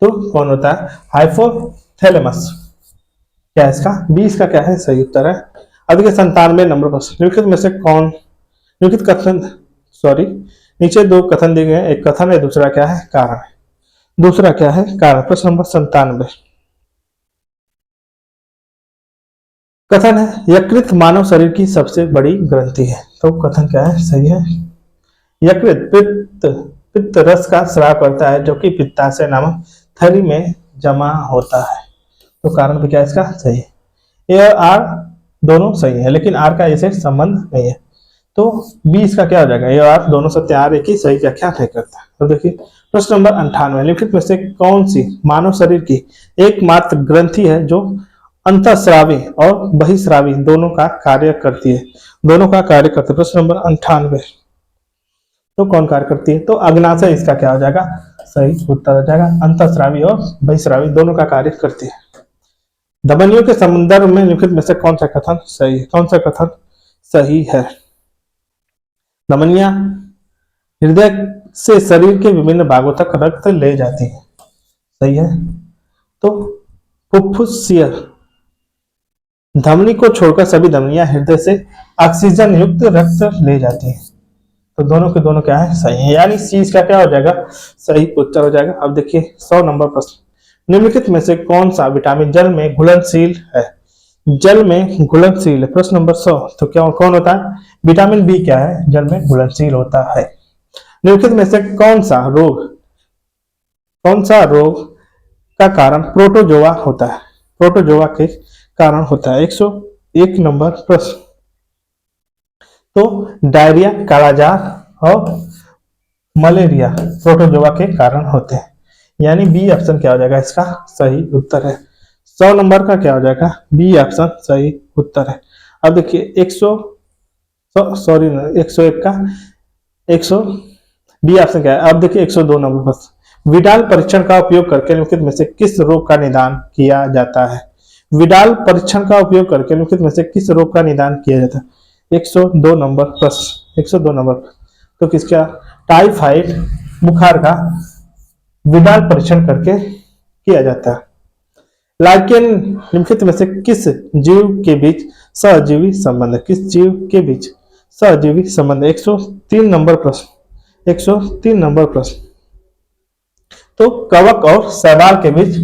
तो कौन होता है? हाइपोथैलेमस क्या है इसका? बी इसका क्या है सही उत्तर है। अब देखिए 97 नंबर प्रश्न, निम्नलिखित में से कौन, निम्नलिखित कथन, सॉरी नीचे दो कथन दिए गए हैं, एक कथन है, दूसरा क्या है, कारण है। दूसरा क्या है, कारण। प्रश्न नंबर 97 कथन है, यकृत मानव शरीर की सबसे बड़ी ग्रंथि है। तो कथन क्या है, सही है। यकृत पित्त रस का स्राव करता है जो कि पित्ताशय नामक थैली में जमा होता है। तो कारण भी क्या है इसका, सही है। ए और आर दोनों सही है, लेकिन आर का इसे संबंध नहीं है, तो बी इसका क्या हो जाएगा, ए और आर दोनों सत्य, आर एक ही सही व्याख्या नहीं करता। तो देखिए प्रश्न नंबर 98, निम्नलिखित में से कौन सी मानव शरीर की एकमात्र ग्रंथि है जो अंतःस्रावी और बहिस्रावी दोनों का कार्य करती है, दोनों का कार्य करती है। प्रश्न नंबर 98, तो कौन कार्य करती है, तो अग्नाशय इसका क्या हो जाएगा, सही उत्तर हो जाएगा। अंतःस्रावी और बहिस्रावी दोनों का कार्य करती है। धमनियों के संदर्भ में निम्नलिखित में से कौन सा कथन सही है, कौन सा कथन सही है। धमनियां हृदय से शरीर के विभिन्न भागों तक रक्त ले जाती है, सही है। तो फुफ्फुसीय धमनी को छोड़कर सभी धमनियां हृदय से ऑक्सीजन युक्त रक्त ले जाती है, तो दोनों के दोनों क्या है, सही है, यानी सी इसका क्या हो जाएगा, सही उत्तर हो जाएगा। अब देखिए 100 नंबर प्रश्न, निम्नलिखित में से कौन सा विटामिन जल में घुलनशील है, जल में घुलनशील है। प्रश्न नंबर 100, तो क्या कौन होता है, विटामिन बी क्या है, जल में घुलनशील होता है। निम्नलिखित में से कौन सा रोग का कारण प्रोटोजोआ होता है, प्रोटोजोआ के कारण होता है। 101 नंबर प्रश्न, तो डायरिया, कालाजार और मलेरिया प्रोटोजोआ के कारण होते हैं, यानी बी ऑप्शन क्या हो जाएगा, इसका सही उत्तर है। 100 नंबर का क्या हो जाएगा, बी ऑप्शन सही उत्तर है। अब देखिए 101 का 100 बी ऑप्शन क्या है। अब देखिए 102 नंबर बस, विडाल परीक्षण का उपयोग करके निम्नलिखित में से किस रोग का निदान किया जाता है। विडाल परीक्षण का उपयोग करके निम्नलिखित में से किस रोग का निदान किया जाता है। 102 नंबर प्रश्न, 102 नंबर, तो किसका, टाइफाइड बुखार का विडाल परीक्षण करके किया जाता है। लाइकेन निम्नलिखित में से किस जीव के बीच सहजीवी संबंध है, किस जीव के बीच सहजीवी संबंध है। 103 नंबर प्रश्न, 103 नंबर प्रश्न, तो कवक और शैवाल के बीच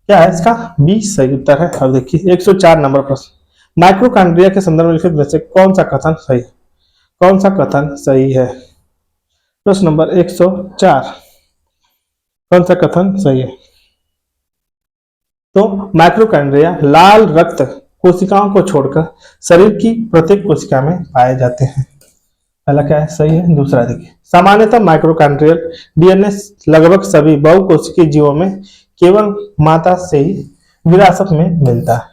क्या है, इसका बी सही उत्तर है। अब देखिए 104 नंबर प्रश्न, माइक्रोकांड्रिया के संदर्भ में लिखित में से कौन सा कथन सही है, कौन सा कथन सही है। प्रश्न नंबर 104, कौन सा कथन सही है, तो माइक्रोकांड्रिया लाल रक्त कोशिकाओं को छोड़कर शरीर की प्रत्येक कोशिका में पाए जाते हैं। पहला क्या है, सही है। दूसरा देखिए, सामान्यतः माइक्रोकांड्रियल डीएनए लगभग सभी बहुकोशिकीय जीवों में केवल माता से ही विरासत में मिलता है,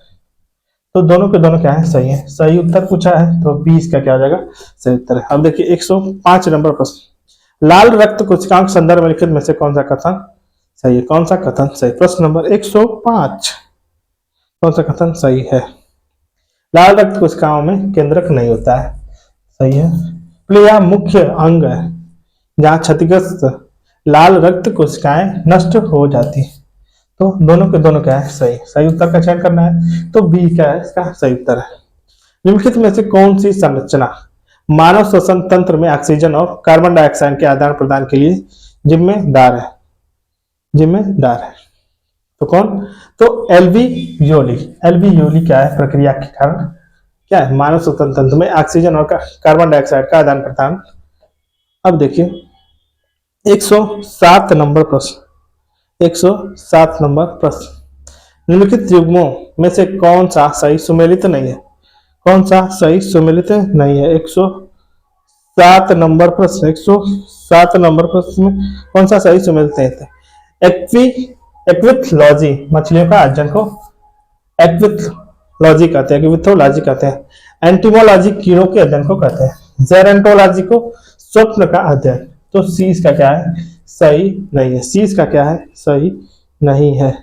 तो दोनों के दोनों क्या है, सही है, सही उत्तर पूछा है, तो 20 का क्या हो जाएगा, सही उत्तर है। अब देखिए 105 नंबर प्रश्न, लाल रक्त कोशिकाओं के संदर्भ में लिखित में से कौन सा कथन सही है, कौन सा कथन सही। प्रश्न नंबर 105, कौन सा कथन सही है। लाल रक्त कोशिकाओं में केंद्रक नहीं होता है, सही है। प्लिया मुख्य अंग है जहां क्षतिग्रस्त लाल रक्त कोशिकाएं नष्ट हो जाती है, तो दोनों के दोनों क्या है, सही, सही उत्तर का चयन करना है, तो बी क्या है, इसका सही उत्तर है। निम्नलिखित में से कौन सी संरचना मानव श्वसन तंत्र में ऑक्सीजन और कार्बन डाइऑक्साइड के आदान प्रदान के लिए जिम्मेदार है, जिम्मेदार है, तो कौन, तो एल्वियोली, एल्वियोली क्या है, प्रक्रिया के कारण क्या है, मानव श्वसन तंत्र में ऑक्सीजन और कार्बन डाइऑक्साइड का आदान प्रदान। अब देखिए 107 नंबर प्रश्न, 107 नंबर प्रश्न, निम्नलिखित युग्मों में से कौन सा सही सुमेलित नहीं है, कौन सा सही सुमेलित नहीं है। 107 नंबर प्रश्न, 107 नंबर प्रश्न में कौन सा सही सुमेलित नहीं है। एक्विथोलॉजी मछलियों का अध्ययन को एक्विथोलॉजी कहते हैं, एक्विथोलॉजी कहते हैं। एंटीमोलॉजी कीड़ों के अध्ययन को कहते हैं। जेरेंटोलॉजी को स्वप्न का अध्ययन, तो सी इसका क्या है, सही नहीं है, सी इसका क्या है, सही नहीं है।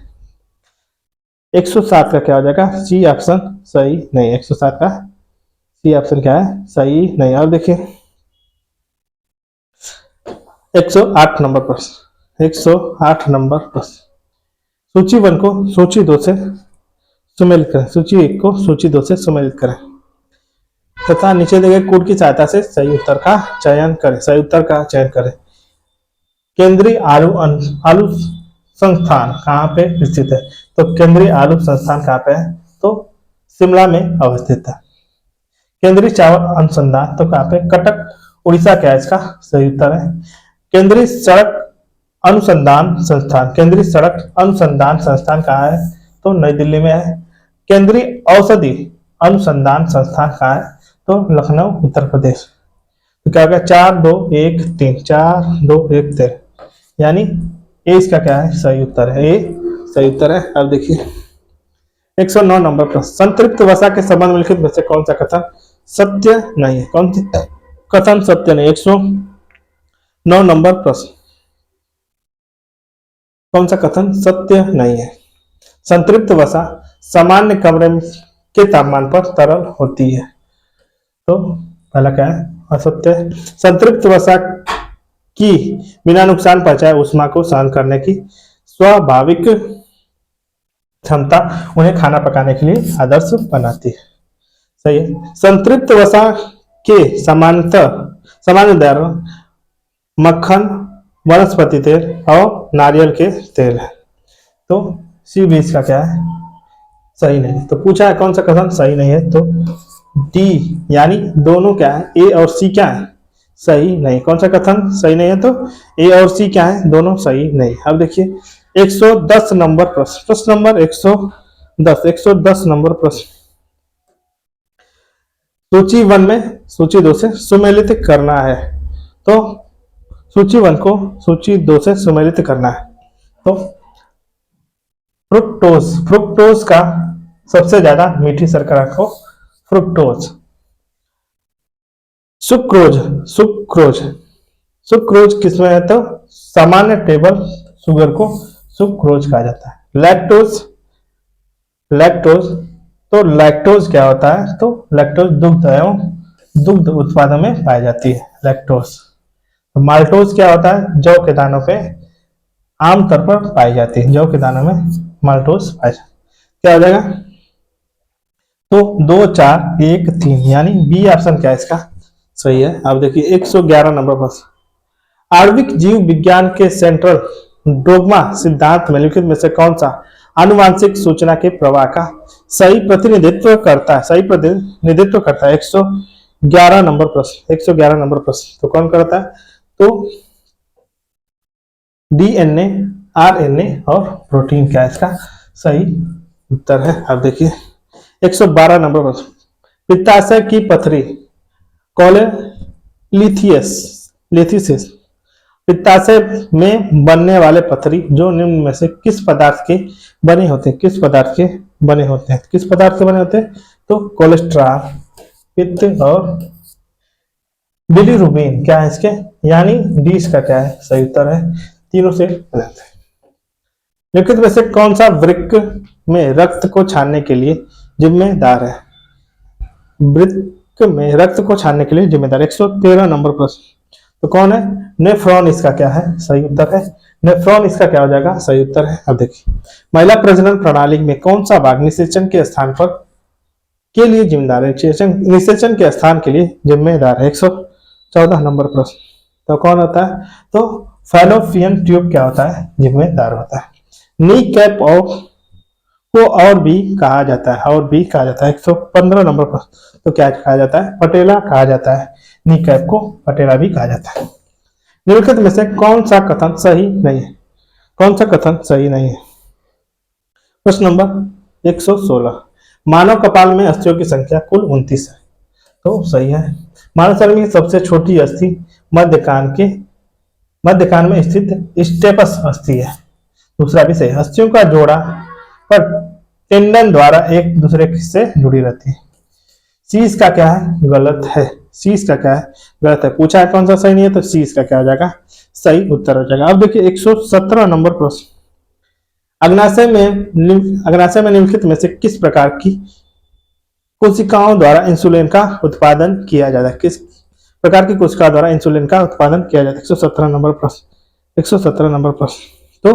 107 का क्या हो जाएगा, सी ऑप्शन सही नहीं, 107 का सी ऑप्शन क्या है, सही नहीं। और देखिए 108 नंबर प्रश्न, 108 नंबर प्रश्न, सूची 1 को सूची 2 से सुमेलित करें, सूची 1 को सूची 2 से सुमेलित करें तथा नीचे दिए गए कोड की सहायता से सही उत्तर का चयन करें। सही उत्तर का चयन करें। केंद्रीय आलू संस्थान कहाँ पे स्थित है? तो केंद्रीय आलू संस्थान कहाँ पे है? तो शिमला में अवस्थित है। केंद्रीय चावल अनुसंधान तो कहाँ पे? कटक उड़ीसा क्या है इसका सही उत्तर है। केंद्रीय सड़क अनुसंधान संस्थान, केंद्रीय सड़क अनुसंधान संस्थान कहाँ है? तो नई दिल्ली में है। केंद्रीय औषधि अनुसंधान संस्थान कहाँ है? तो लखनऊ उत्तर प्रदेश। तो क्या होगा? 4 2 1 3, 4 2 1 3, यानी ए इसका क्या है सही उत्तर है। ए सही उत्तर है। अब देखिए 109 नंबर प्रश्न, संतृप्त वसा के संबंध में लिखित में से कौन सा कथन सत्य नहीं है? कौन सी कथन सत्य नहीं? 109 नंबर प्रश्न, कौन सा कथन सत्य नहीं है? संतृप्त वसा सामान्य कमरे के तापमान पर तरल होती है। तो पहला क्या है? असत्य है। संतृप्त वसा की बिना नुकसान पहुंचाए ऊष्मा को सहन करने की स्वाभाविक क्षमता उन्हें खाना पकाने के लिए आदर्श बनाती है। सही है। संतृप्त वसा के सामान्य दर मक्खन, वनस्पति तेल और नारियल के तेल है। तो सी बीस का क्या है सही नहीं। तो पूछा है कौन सा कथन सही नहीं है? तो डी, यानी दोनों क्या है? ए और सी क्या है सही नहीं। कौन सा कथन सही नहीं है? तो ए और सी क्या है? दोनों सही नहीं। अब देखिए 110 नंबर प्रश्न, प्रश्न नंबर 110 नंबर प्रश्न, सूची 1 में सूची 2 से सुमेलित करना है। तो सूची 1 को सूची 2 से सुमेलित करना है। तो फ्रुक्टोज का सबसे ज्यादा मीठी शर्करा को फ्रुक्टोज। सुक्रोज किसमें है? तो सामान्य टेबल शुगर को सुक्रोज कहा जाता है। लैक्टोज तो लैक्टोज क्या होता है? तो लैक्टोज दुग्ध एवं दुग्ध उत्पादन में पाई जाती है लैक्टोज। तो माल्टोज क्या होता है? जौ के दानों पे आमतौर पर पाई जाती है। जौ के दानों में माल्टोज पाई जाती है। क्या हो जाएगा? तो 2 4 1 3, यानी बी ऑप्शन क्या है इसका सही है। अब देखिए 111 नंबर प्रश्न, आणविक जीव विज्ञान के सेंट्रल डोग्मा सिद्धांत में निम्नलिखित में से कौन सा आनुवांशिक सूचना के प्रवाह का सही प्रतिनिधित्व करता है? सही प्रतिनिधित्व करता है। 111 नंबर प्रश्न, 111 नंबर प्रश्न, तो कौन करता है? तो डीएनए, आरएनए और प्रोटीन क्या है इसका सही उत्तर है। अब देखिए 112 नंबर प्रश्न, पित्ताशय की पथरी कोलेलिथियस पित्ताशय में बनने वाले पथरी जो निम्न में से किस पदार्थ के बने होते हैं? किस पदार्थ के बने होते हैं? किस पदार्थ के बने होते हैं? तो कोलेस्ट्रॉल, पित्त और बिलीरुबिन क्या है इसके, यानी डी इसका क्या है सही उत्तर है। तीनों से गलत है। निम्नलिखित में से कौन सा वृक्क में रक्त को छानने के लिए जिम्मेदार है? वृक्क में रक्त को छानने के लिए जिम्मेदार। 113 नंबर प्रश्न, तो कौन है? नेफ्रॉन इसका क्या है सही उत्तर है। नेफ्रॉन इसका क्या हो जाएगा सही उत्तर है। अब देखिए महिला प्रजनन प्रणाली में कौन सा भाग निषेचन के स्थान पर के लिए जिम्मेदार है? निषेचन के स्थान के लिए जिम्मेदार है। 114 नंबर प्रश्न, तो कौन होता है? तो फैलोपियन ट्यूब क्या होता है जिम्मेदार होता है। नी कैप को और भी कहा जाता है, और भी कहा जाता है। 115 नंबर प्रश्न, तो क्या कहा जाता है? पटेला कहा जाता है। नी कैप को पटेला भी कहा जाता है। निम्नलिखित में से कौन सा कथन सही नहीं है? कौन सा कथन सही नहीं है? प्रश्न नंबर 116, मानव कपाल में अस्थियों की संख्या कुल 29 है। तो सही है। मानव शरीर की सबसे छोटी अस्थि मध्य कान में स्थित स्टेपस अस्थि है। दूसरा भी सही, अस्थियों का जोड़ा पर टेंडन द्वारा एक दूसरे से जुड़ी रहती है। सी इसका क्या है गलत है। सी इसका क्या है गलत है। पूछा है कौन सा सही नहीं है, तो सी इसका क्या हो जाएगा सही उत्तर हो जाएगा। अब देखिए 117 नंबर प्रश्न, अग्नाशय में निम्नलिखित में से किस प्रकार की कोशिकाओं द्वारा इंसुलिन का उत्पादन किया जाता है? किस प्रकार की कोशिका द्वारा इंसुलिन का उत्पादन किया जाता है? 117 नंबर प्रश्न, 117 नंबर प्रश्न, तो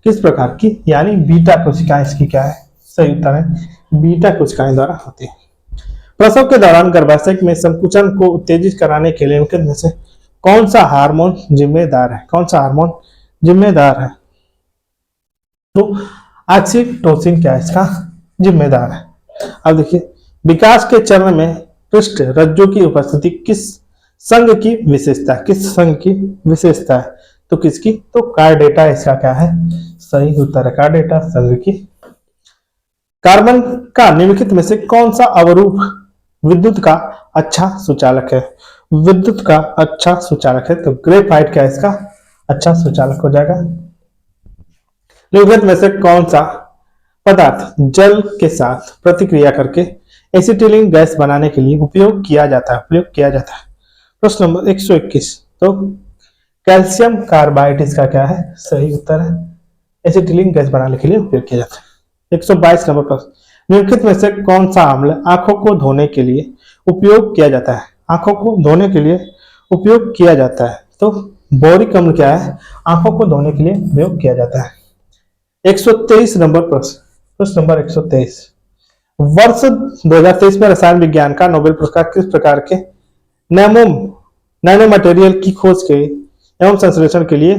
किस प्रकार की, यानी बीटा कोशिका इसकी क्या है सही उत्तर है बीटा कोशिकाएं द्वारा होती है। प्रसव के दौरान गर्भाशय में संकुचन को उत्तेजित कराने के लिए निम्नलिखित में से कौन सा हार्मोन जिम्मेदार है? कौन सा हार्मोन जिम्मेदार है? तो ऑक्सीटोसिन क्या है इसका जिम्मेदार है। अब देखिए विकास के चरण में पृष्ठ रज्जु की उपस्थिति किस संघ की विशेषता, किस संघ की विशेषता है? तो किसकी? तो कार्डेटा इसका क्या है सही उत्तर है, कार्डेटा संघ की। कार्बन का निम्नलिखित में से कौन सा अवरूप विद्युत का अच्छा सुचालक है? विद्युत का अच्छा सुचालक है तो ग्रेफाइट क्या है इसका अच्छा सुचालक हो जाएगा। निम्नलिखित में से कौन सा पदार्थ जल के साथ प्रतिक्रिया करके एसिटिलीन गैस बनाने के लिए उपयोग किया जाता है? प्रश्न नंबर 121। तो कैल्शियम कार्बाइड इसका क्या है सही उत्तर है, एसिटिलीन गैस बनाने के लिए उपयोग किया जाता है। 122 नंबर प्रश्न, निम्नलिखित में से कौन सा अम्ल आंखों को धोने के लिए उपयोग किया जाता है? आंखों को धोने के लिए उपयोग किया जाता है तो बोरिक अम्ल क्या है आंखों को धोने के लिए उपयोग किया जाता है। 123 नंबर प्रश्न नंबर 123, वर्ष 2023 में रसायन विज्ञान का नोबेल पुरस्कार किस प्रकार के नैनो मटेरियल की खोज के एवं संश्लेषण के लिए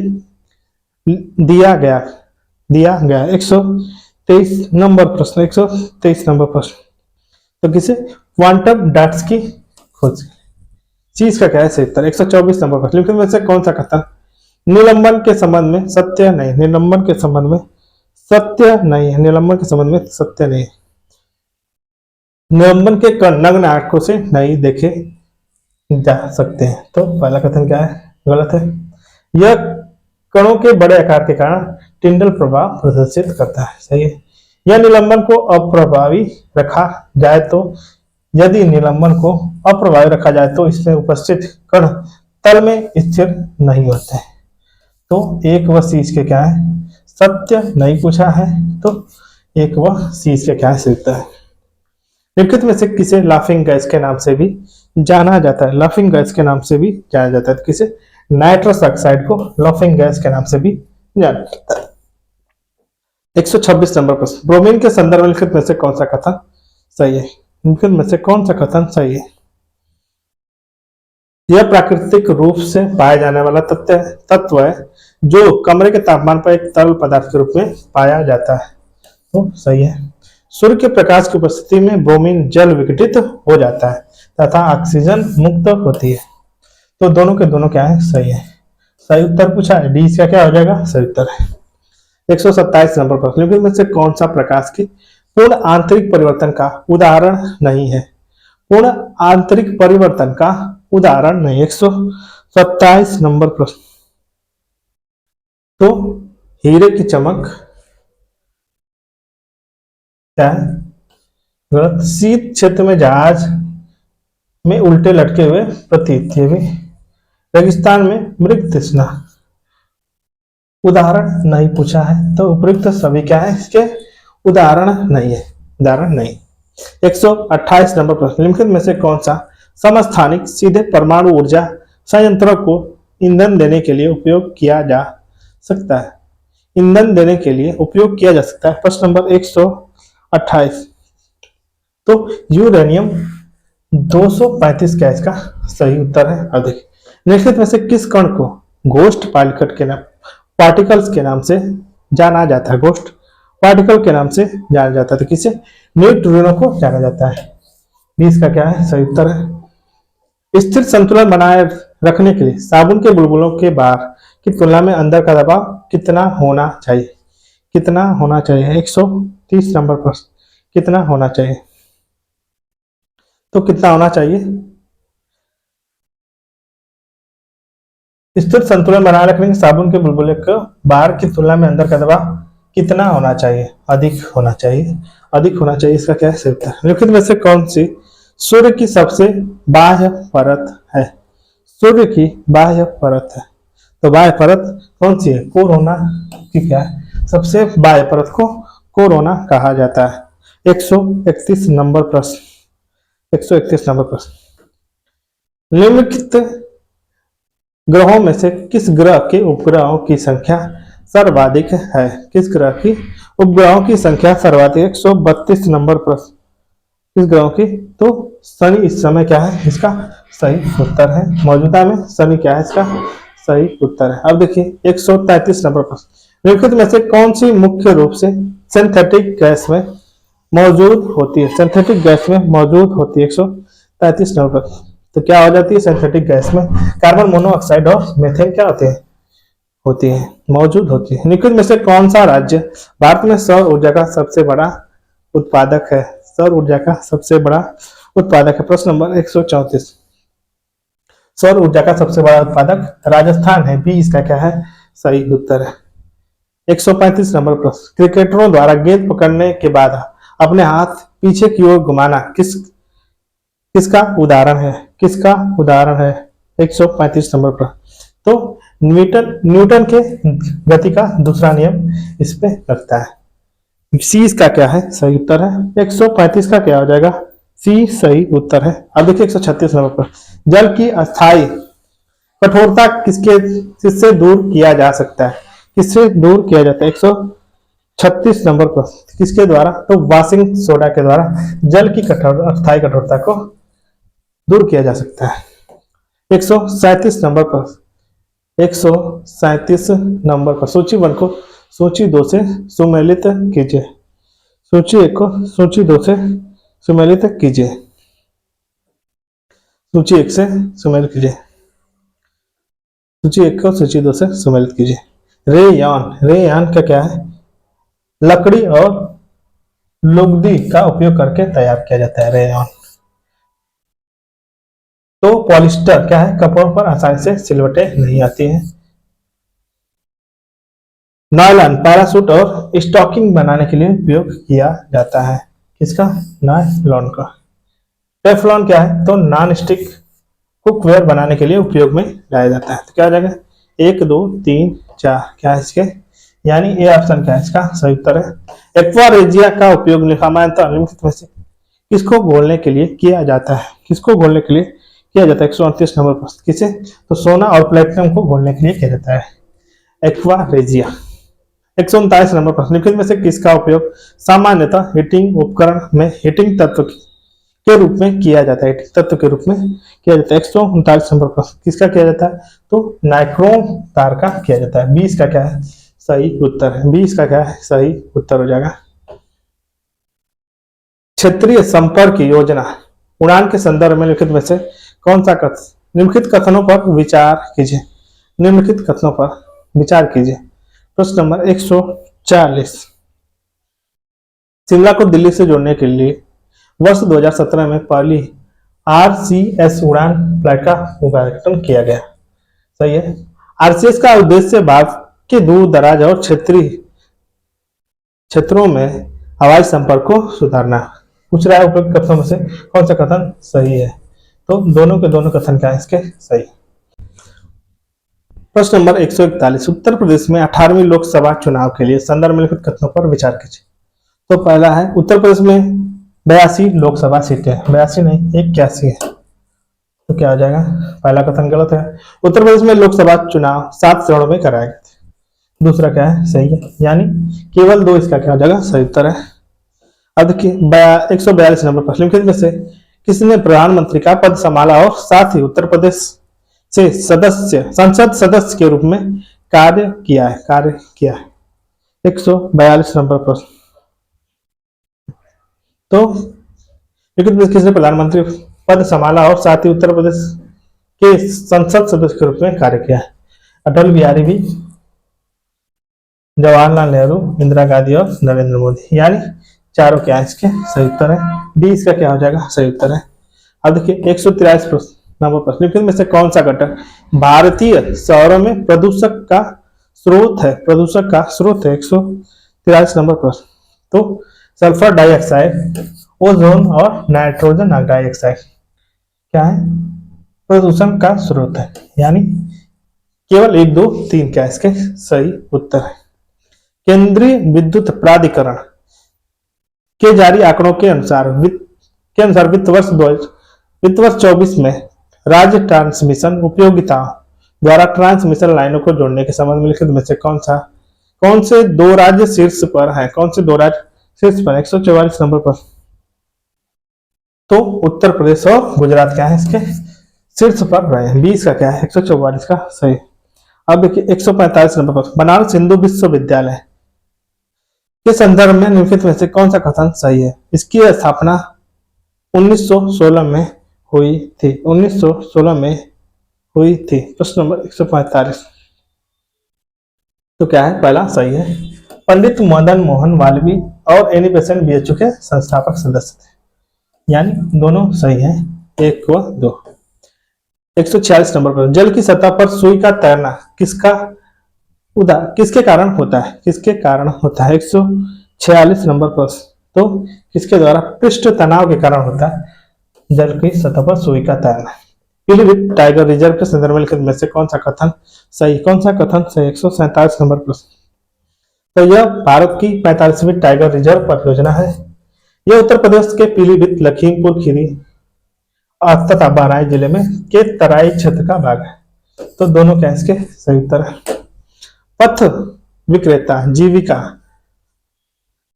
दिया गया? 123 नंबर प्रश्न 123 नंबर प्रश्न, तो किसे क्वांटम डॉट्स की खोज चीज का क्या है सही उत्तर। 124 नंबर प्रश्न, निम्नलिखित में से कौन सा कथन निलंबन के संबंध में सत्य नहीं? निलंबन के संबंध में सत्य नहीं है, निलंबन के संबंध में सत्य नहीं। निलंबन के कण नग्न आंखों से नहीं देखे जा सकते हैं तो पहला कथन क्या है गलत है। यह कणों के बड़े आकार के कारण टिंडल प्रभाव प्रदर्शित करता है, सही है। यह निलंबन को अप्रभावी रखा जाए तो यदि निलंबन को अप्रभावी रखा जाए तो इसमें उपस्थित कण तल में स्थिर नहीं होते हैं तो एक व सी के क्या है सत्य नहीं पूछा है तो एक व सी के क्या है सीखता है। निम्नलिखित में से किसे लाफिंग गैस के नाम से भी जाना जाता है? लाफिंग गैस के नाम से भी जाना जाता है तो किसे नाइट्रस ऑक्साइड को लाफिंग गैस के नाम से भी जाना जाता है। 126 नंबर प्रश्न, ब्रोमीन के संदर्भ में निम्नलिखित में से कौन सा कथन सही है? निम्नलिखित में से कौन सा कथन सही है? यह प्राकृतिक रूप से पाया जाने वाला तत्व है जो कमरे के तापमान पर एक तरल पदार्थ के रूप में पाया जाता है तो सही है। सूर्य के प्रकाश की उपस्थिति में ब्रोमीन जल विघटित हो जाता है तथा ऑक्सीजन मुक्त होती है तो दोनों के दोनों क्या है सही है, सही उत्तर पूछा है डी इसका क्या हो जाएगा सही उत्तर है। 127 नंबर प्रश्न, निम्नलिखित में से कौन सा प्रकाश की पूर्ण आंतरिक परिवर्तन का उदाहरण नहीं है? पूर्ण आंतरिक परिवर्तन का उदाहरण नहीं। 127 नंबर प्रश्न, तो हीरे की चमक क्या है गलत। शीत क्षेत्र में जहाज में उल्टे लटके हुए प्रतीत, ये भी। रेगिस्तान में मृग तृष्णा उदाहरण नहीं पूछा है तो उपयुक्त सभी क्या है इसके उदाहरण नहीं है, उदाहरण नहीं। 128 नंबर प्रश्न, निम्नलिखित में से कौन सा समस्थानिक सीधे परमाणु ऊर्जा संयंत्रों को ईंधन देने के लिए उपयोग किया जा सकता है? ईंधन देने के लिए उपयोग किया जा सकता है। प्रश्न नंबर 128, तो यूरेनियम 235 क्या इसका सही उत्तर है। अब देखिए निम्नलिखित में से किस कण को घोस्ट पार्टिकल्स के नाम से जाना जाता है? घोस्ट पार्टिकल के नाम से जाना जाता है तो किसे न्यूट्रिनो को जाना जाता है। इसका क्या है सही उत्तर है। स्थिर संतुलन बनाए रखने के लिए साबुन के बुलबुलों के बाहर की तुलना में अंदर का दबाव कितना होना चाहिए? कितना होना चाहिए? 130 नंबर प्रश्न, कितना होना चाहिए? तो कितना होना चाहिए? स्थिर संतुलन बनाए रखने के साबुन के बुलबुले को बाहर की तुलना में अंदर का दबाव कितना होना चाहिए? अधिक होना चाहिए, अधिक होना चाहिए। इसका क्या है सही उत्तर। निम्नलिखित में से कौन सी सूर्य की सबसे बाह्य परत है? सूर्य की बाह्य परत है तो बाह्य परत कौन सी है? कोरोना की क्या है सबसे बाह्य परत को कोरोना कहा जाता है। 131 नंबर प्रश्न, 131 नंबर प्रश्न, निम्नलिखित ग्रहों में से किस ग्रह के उपग्रहों की संख्या सर्वाधिक है? किस ग्रह की उपग्रहों की संख्या सर्वाधिक? 132 नंबर प्रश्न। किस ग्रहों की? तो शनि इस समय क्या है इसका सही उत्तर है। मौजूदा में शनि क्या है इसका सही उत्तर है। अब देखिए 133 नंबर प्रश्न। निम्नलिखित में से कौन सी मुख्य रूप से सिंथेटिक गैस में मौजूद होती है? सिंथेटिक गैस में मौजूद होती है 133 नंबर प्रश्न। तो क्या हो जाती है सिंथेटिक गैस में? कार्बन मोनोऑक्साइड और मीथेन क्या होती है मौजूद होती है। निम्नलिखित में से कौन सा राज्य भारत में सौर ऊर्जा का सबसे बड़ा उत्पादक है? सौर ऊर्जा का सबसे बड़ा उत्पादक है। प्रश्न नंबर 134। सौर ऊर्जा का सबसे बड़ा उत्पादक राजस्थान है। बी इसका क्या है सही उत्तर है। 135 नंबर प्रश्न। क्रिकेटरों द्वारा गेंद पकड़ने के बाद अपने हाथ पीछे की ओर घुमाना किसका उदाहरण है? किसका उदाहरण है? 135 नंबर प्रश्न। तो न्यूटन के गति का दूसरा नियम इस पे लगता है। सी इसका क्या है सही उत्तर है। 135 का क्या हो जाएगा? सी सही उत्तर है। अब देखिए 136 नंबर पर जल की अस्थायी कठोरता किससे दूर किया जा सकता है? किससे दूर किया जाता है? 136 नंबर पर किसके द्वारा? तो वॉशिंग सोडा के द्वारा जल की अस्थायी कठोरता को दूर किया जा सकता है। 137 नंबर पर 137 नंबर पर सूची 1 को सूची 2 से सुमेलित कीजिए। सूची 1 को सूची 2 से सुमेलित कीजिए। सूची 1 से सुमेलित कीजिए। सूची 1 को सूची 2 से सुमेलित कीजिए। रेयान का क्या है? लकड़ी और लुगदी का उपयोग करके तैयार किया जाता है रेयान। तो पॉलिस्टर क्या है? कपड़ों पर आसानी से सिलवटें नहीं आती हैं। नायलॉन पैराशूट और स्टॉकिंग बनाने के लिए उपयोग किया जाता है। किसका? नायलॉन का। टेफ्लॉन क्या है? तो नॉन स्टिक कुकवेयर बनाने के लिए उपयोग में लाया जाता है। तो क्या हो जाएगा? 1 2 3 4 क्या है इसके? यानी ए ऑप्शन क्या है इसका सही उत्तर है। एक्वारेजिया का उपयोग निम्नलिखित में से किसको घोलने के लिए किया जाता है? किसको घोलने के लिए किया जाता है? 138 नंबर पर किसे? तो सोना और प्लेटिनम को घोलने के लिए किया जाता है एक्वारेजिया। 139 नंबर प्रश्न। निम्नलिखित में से किसका उपयोग सामान्यतः हीटिंग उपकरण में हीटिंग तत्व के रूप में किया जाता है? हीटिंग तत्व के रूप में किया जाता है। 139 नंबर प्रश्न। किसका किया जाता है? तो नाइक्रोम तार का किया जाता है। 20 का क्या है सही उत्तर है। 20 का क्या है सही उत्तर हो जाएगा। क्षेत्रीय संपर्क योजना उड़ान के संदर्भ में निम्नलिखित में से कौन सा निम्नलिखित कथनों पर विचार कीजिए। निम्नलिखित कथनों पर विचार कीजिए। प्रश्न नंबर 140। शिमला को दिल्ली से जोड़ने के लिए वर्ष 2017 में पहली आरसीएस उड़ान फ्लाइट का उद्घाटन किया गया। सही है। आरसीएस का उद्देश्य भारत के दूर दराज और क्षेत्रीय क्षेत्रों में हवाई संपर्क को सुधारना। पूछ रहा है उपयुक्त कथनों में से कौन सा कथन सही है? तो दोनों के दोनों कथन क्या है इसके सही। प्रश्न नंबर 141। उत्तर प्रदेश में 18वीं लोकसभा चुनाव के लिए संदर्भ में लिखित कथनों पर विचार कीजिए। तो पहला है उत्तर प्रदेश में 82 लोकसभा सीटें। 82 नहीं 81 है। तो क्या आ जाएगा? पहला कथन गलत है। उत्तर प्रदेश में लोकसभा चुनाव 7 चरणों में कराए गए थे। दूसरा क्या है सही है, यानी केवल 2 इसका क्या हो जाएगा सही उत्तर है। अब देखिए 142 नंबर प्रश्न। निम्नलिखित में से किसने प्रधानमंत्री का पद संभाला और साथ ही उत्तर प्रदेश से संसद सदस्य के रूप में कार्य किया है? 142 नंबर प्रश्न। तो किसने प्रधानमंत्री पद संभाला और साथ ही उत्तर प्रदेश के संसद सदस्य के रूप में कार्य किया है? अटल बिहारी भी, जवाहरलाल नेहरू, इंदिरा गांधी और नरेंद्र मोदी, यानी चारों क्या है इसके सही उत्तर है। डी इसका क्या हो जाएगा सही उत्तर है। अब देखिए 143 प्रश्न नंबर प्रश्न। निम्नलिखित में से कौन सा घटक भारतीय शहरों में प्रदूषक का स्रोत है? 143 नंबर प्रश्न। तो सल्फर डाइऑक्साइड, ओजोन और नाइट्रोजन डाइऑक्साइड क्या है प्रदूषण का स्रोत है, यानी केवल 1 2 3 क्या इसके सही उत्तर है। केंद्रीय विद्युत प्राधिकरण के जारी आंकड़ों के अनुसार वित्त वर्ष 24 में राज्य ट्रांसमिशन उपयोगिताओं द्वारा ट्रांसमिशन लाइनों को जोड़ने के संबंध में लिखित में से कौन सा कौन से दो राज्य शीर्ष पर हैं? कौन से दो राज्य शीर्ष पर? 144 नंबर पर। तो उत्तर प्रदेश और गुजरात क्या है इसके शीर्ष पर रहे हैं। 20 का क्या है? 144 का सही। अब देखिए 145 नंबर पर, बनारस हिंदू विश्वविद्यालय के संदर्भ में निम्नलिखित में से कौन सा कथन सही है? इसकी स्थापना 1916 में हुई थी। 1916 में हुई थी। प्रश्न नंबर 145। तो क्या है? पहला सही है। पंडित मदन मोहन मालवीय और एनी बेसेंट बीएचयू के संस्थापक सदस्य थे, यानी दोनों सही है, 1 व 2। 146 नंबर पर, जल की सतह पर सुई का तैरना किसके कारण होता है? किसके कारण होता है? 146 नंबर पर, तो किसके द्वारा? पृष्ठ तनाव के कारण होता है जल की सतह पर सुई का तैरना। पीलीभीत टाइगर रिजर्व के संदर्भ में से कौन सा कथन सही? कौन सा कथन सही? 147 नंबर पर, तो यह भारत की 45वीं टाइगर रिजर्व परियोजना है। यह उत्तर प्रदेश के पीलीभीत, लखीमपुर खीरी तथा बहराइच जिले में के तराई क्षेत्र का भाग है। तो दोनों क्या इसके सही उत्तर है। पथ विक्रेता जीविका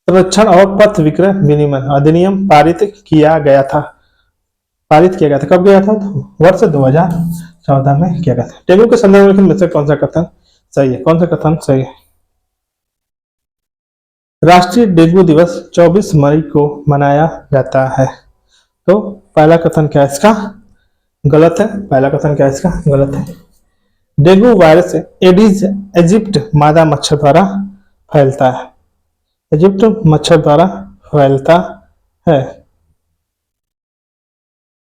संरक्षण और पथ विक्रय विनिमय अधिनियम पारित किया गया था। कब गया था? तो वर्ष 2014 में किया गया था। डेंगू के संदर्भ में से कौन सा कथन सही है? कौन सा कथन सही है? राष्ट्रीय डेंगू दिवस 24 मई को मनाया जाता है। तो पहला कथन क्या है इसका? गलत है। पहला कथन क्या है इसका? गलत है। डेंगू वायरस एडिस इजिप्ट मादा मच्छर द्वारा फैलता है। इजिप्ट मच्छर द्वारा फैलता है।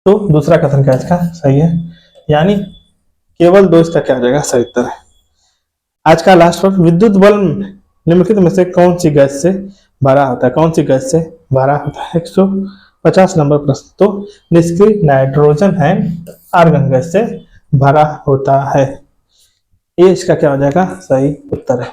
तो दूसरा कथन क्या है इसका? सही है, यानी केवल 2 इसका क्या हो जाएगा? सही उत्तर है। आज का लास्ट वर्ड, विद्युत बल्ब निम्नलिखित में से कौन सी गैस से भरा होता है? कौन सी गैस से भरा होता है? 150 नंबर प्रश्न, तो निष्क्रिय नाइट्रोजन एंड आर्गन गैस से भरा होता है। ये इसका क्या हो जाएगा? सही उत्तर है।